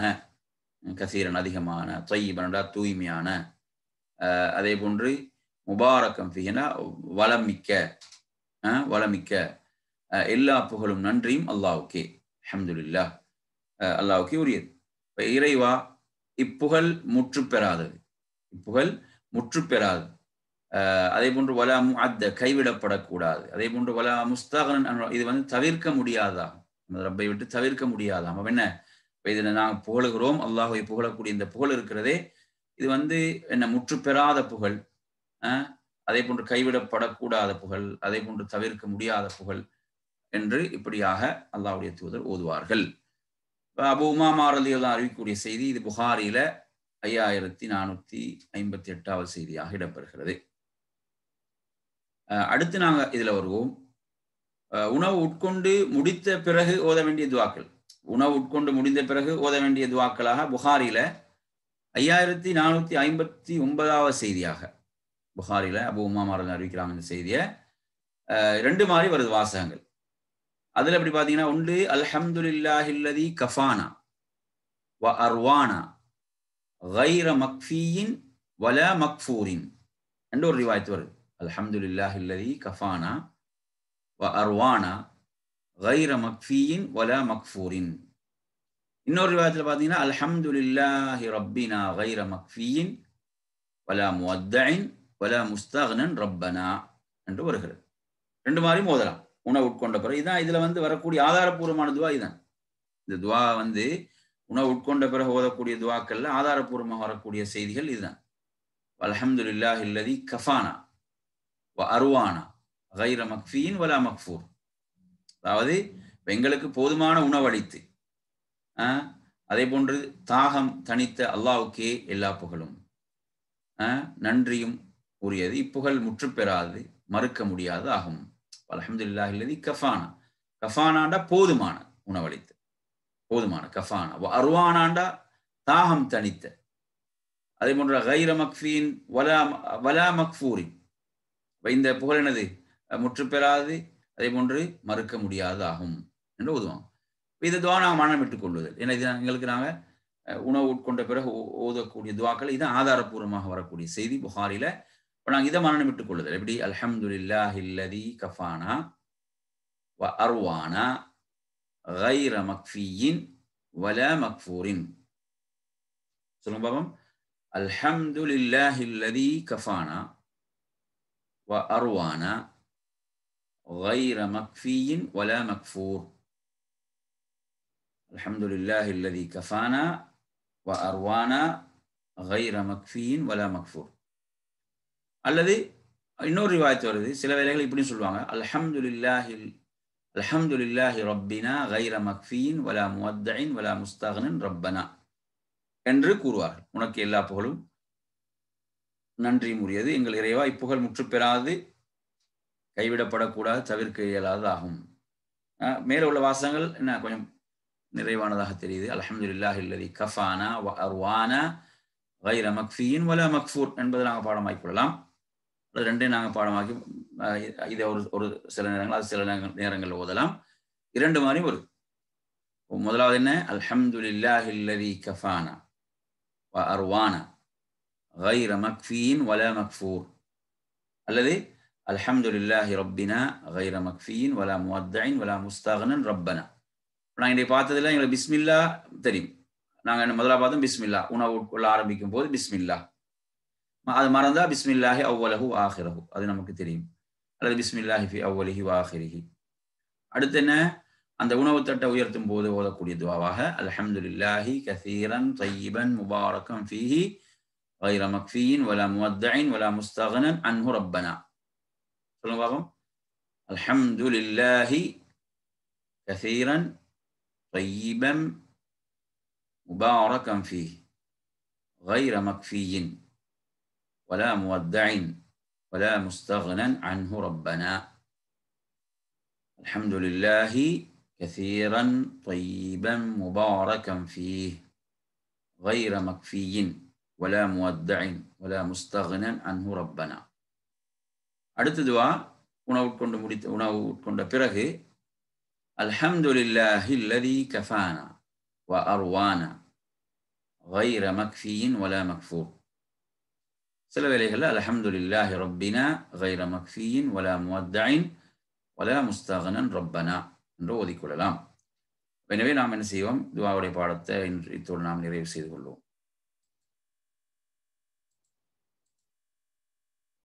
கஸீரன் அதிகமான, طيبன் தூய்மையான, அதே போன்று முபாரக்கம் ஃபீஹினா வளமிக்க, வளமிக்க, எல்லா புகழும் நன்றியும் அல்லாஹ்வுக்கே, அல்ஹம்துலில்லாஹ், அல்லாஹ்வுக்கே உரியது. இறைவா, இப்புகழ் முற்று பெறாதது, இப்புகழ் முற்று பெறாது. அதே போன்று வலா முஅத்த, கைவிடப்படக்கூடாது. அதே போன்று வலா முஸ்தகனன், இது தவிர்க்க முடியாதா, ரப்பை விட்டு தவிர்க்க முடியாதா. அப்ப என்ன, இதில் நாங்கள் புகழுகிறோம், அல்லாஹ்வை புகழக்கூடிய இந்த புகழ் இருக்கிறதே, இது என்ன முற்று பெறாத புகழ், அதே போன்று கைவிடப்படக்கூடாத புகழ், அதே போன்று தவிர்க்க முடியாத புகழ் என்று இப்படியாக அல்லாஹ்வுடைய தூதர் ஓதுவார்கள். அபூ உமாமா ரலியல்லாஹு அன்ஹு அறிவிக்கக்கூடிய செய்தி, இது புகாரில 5458வது செய்தியாக இடம்பெறுகிறது. அடுத்து நாங்க இதுல வருவோம், உணவு உட்கொண்டு முடித்த பிறகு ஓத வேண்டிய துஆக்கள். உணவு உட்கொண்டு முடிந்த பிறகு ஓத வேண்டிய துஆக்களாக புகாரில 5459வது செய்தியாக, புகாரில அபூ உமாமா ரலியல்லாஹு அறிவிக்கிறாங்க இந்த செய்தியை. 2 மாதிரி வருது வாசகங்கள். அதுல எப்படி பாத்தீங்கன்னா, ஒன்று அல்ஹம்துலில்லாஹில்லதி கஃபானா வ அர்வானா கைர மக்ஃபியின் வலா மக்ஃபூரின் என்று ஒரு ரிவாயத் வருது. அல்ஹம்துலில்லாஹில்லதி கஃபானா வ அர்வானா கைர மக்ஃபியின் வலா மக்ஃபூரின். இன்னொரு ரிவாயத்தில் பாத்தீங்கன்னா, அல்ஹம்துலில்லாஹி ரப்பினா கைர மக்ஃபியின் வலா முவத்தஇன் வலா முஸ்தக்னன் ரப்பனா என்று வருகிறது. 2 மாதிரி மோதலாம் உணவு உட்கொண்ட பிறகு. இதான் இதுல வரக்கூடிய ஆதாரபூர்வமான துவா. இதுதான் இந்த துவா உணவு உட்கொண்ட பிறகு ஓதக்கூடிய துவாக்கள்ல ஆதாரபூர்வமாக வரக்கூடிய செய்திகள் இதுதான். அல்ஹம்துலில்லாஹில்லதி கஃபானா வ அர்வானா கைர மக்ஃபியின் வலா மக்ஃபூர். அதாவது எங்களுக்கு போதுமான உணவளித்து, அதே போன்று தாகம் தணித்த அல்லாஹ்வுக்கே எல்லா புகழும், நன்றியும் உரியது, இப்புகழ் முற்று பெறாது, மறுக்க முடியாது ஆகும். அல்ஹம்துலில்லாஹில்லதி கஃபானா, கஃபானாண்டா போதுமான உணவளித்து, போதுமான கஃபானா. அர்வானாண்டா தாகம் தணித்த. அதே போன்ற கைர மக்ஃபீன் வலா மக்ஃபூரின், இந்த புகழ் என்னது, முற்று பெறாது, அதே போன்று மறுக்க முடியாது ஆகும் என்று ஓதுவாங்க. இந்த துவா நாங்கள் மனம் விட்டுக் கொள்வது. ஏன்னா இது எங்களுக்கு நாங்கள் உணவு உட்கொண்ட பிறகு ஓதக்கூடிய துவாக்கள், இதுதான் ஆதாரபூர்வமாக வரக்கூடிய செய்தி புகாரில. இப்போ நாங்கள் இதை மனம் விட்டுக் கொள்ளுதல் எப்படி, அல்ஹம்துலில்லாஹில்லதி கஃபானா வ அர்வானா கைர மக்ஃபியின் வலா மக்ஃபூரின். சொல்லுங்க பாபம். அல்ஹம்துலில்லாஹில்லதி கஃபானா வ அர்வானா கைர மக்ஃபியின் வலா மக்ஃபூர். அல்ஹம்துலில்லாஹில்லதி கஃபானா வ அர்வானா கைர மக்ஃபியின் வலா மக்ஃபூர். அல்லது இன்னொரு ரிவாயத் வருது, சில வேளைகள் இப்படி சொல்லுவாங்க, அல்ஹம்துலில்லாஹி ரப்பினா கைர மக்ஃபியின் வலா முவத்தஇன் வலா முஸ்தக்னன் ரப்பனா என்று கூறுவார்கள். உனக்கு எல்லா புகழும் நன்றியும் உரியது, எங்கள் இறைவா, இப்புகழ் முற்று பெறாது, கைவிடப்படக்கூடாது, தவிர்க்க இயலாததாகும். மேல உள்ள வாசகங்கள் என்ன கொஞ்சம் நிறைவானதாக தெரியுது. அல்ஹம்துலில்லாஹி அல்லதி கஃபானா வ அர்வானா கைர மக்ஃபியின் வலா மக்ஃபூர் என்பதை நாங்கள் பாடமாக்கிக் கொள்ளலாம். அது ரெண்டையும் நாங்கள் பாடமாக்கி இதை ஒரு சில நேரங்கள் அது சில நேரங்களில் ஓதலாம். இரண்டு மாதிரியும் வருது. முதலாவது என்ன? அல்ஹம்துலில்லாஹி அல்லதி கஃபானா வ அர்வானா கைர மக்ஃபியின் வலா மக்ஃபூர் அல்லது அல்ஹம்துலில்லாஹி ரப்பினா கைர மக்ஃபியின் வலா முவத்தஇன் வலா முஸ்தகனன் ரப்பனா. நாங்கள் இன்றைய பார்த்ததில் எங்களுக்கு பிஸ்மில்லா தெரியும். நாங்கள் முதலாக பார்த்தோம் பிஸ்மில்லா, உணவு உட்கொள்ள ஆரம்பிக்கும் போது பிஸ்மில்லா. அது மறந்தா பிஸ்மில்லாஹி அவ்வலஹு ஆஹிரஹு, அது நமக்கு தெரியும். அல்லது பிஸ்மில்லாஹி ஃபி அவ்வலிஹி வாஹிரிஹி. அடுத்து என்ன? அந்த உணவு தட்டை உயர்த்தும் போது ஓதக்கூடிய துவாவாக அல்ஹம்துலில்லாஹி கஸீரன் தய்யிபன் முபாரக்கன் ஃபீஹி கைர மக்ஃபியின் வலா முவத்தஇன் வலா முஸ்தகனன் அன்ஹு ரப்பனா. சொல்லுங்க பாப்போம். அல்ஹம்துலில்லாஹி கஸீரன் தய்யிபன் முபாரக்கன் ஃபீஹி கைர மக்ஃபியின் ولا مودع ولا مستغنى عنه ربنا. الحمد لله كثيرا طيبا مباركا فيه غير مكفي ولا مودع ولا مستغنى عنه ربنا. அடுத்த துவா உணவு உட்கொண்ட பிறகு அல்ஹம்துலில்லாஹி அல்லதி கஃபானா வ அர்வானா கைர மக்ஃபியின் வலா மக்ஃபூர். சில வேளைகளில் அல்ஹம்துலில்லாஹி ரப்பினா கைர மக்ஃபியின் வலா முவத்தஇன் வலா முஸ்தகனன் ரப்பனா என்று ஓதிக்கொள்ளலாம். எனவே நாம் என்ன செய்வோம்? துவாவுடைய பாடத்தை இத்தோடு நாம் நிறைவு செய்து கொள்வோம்.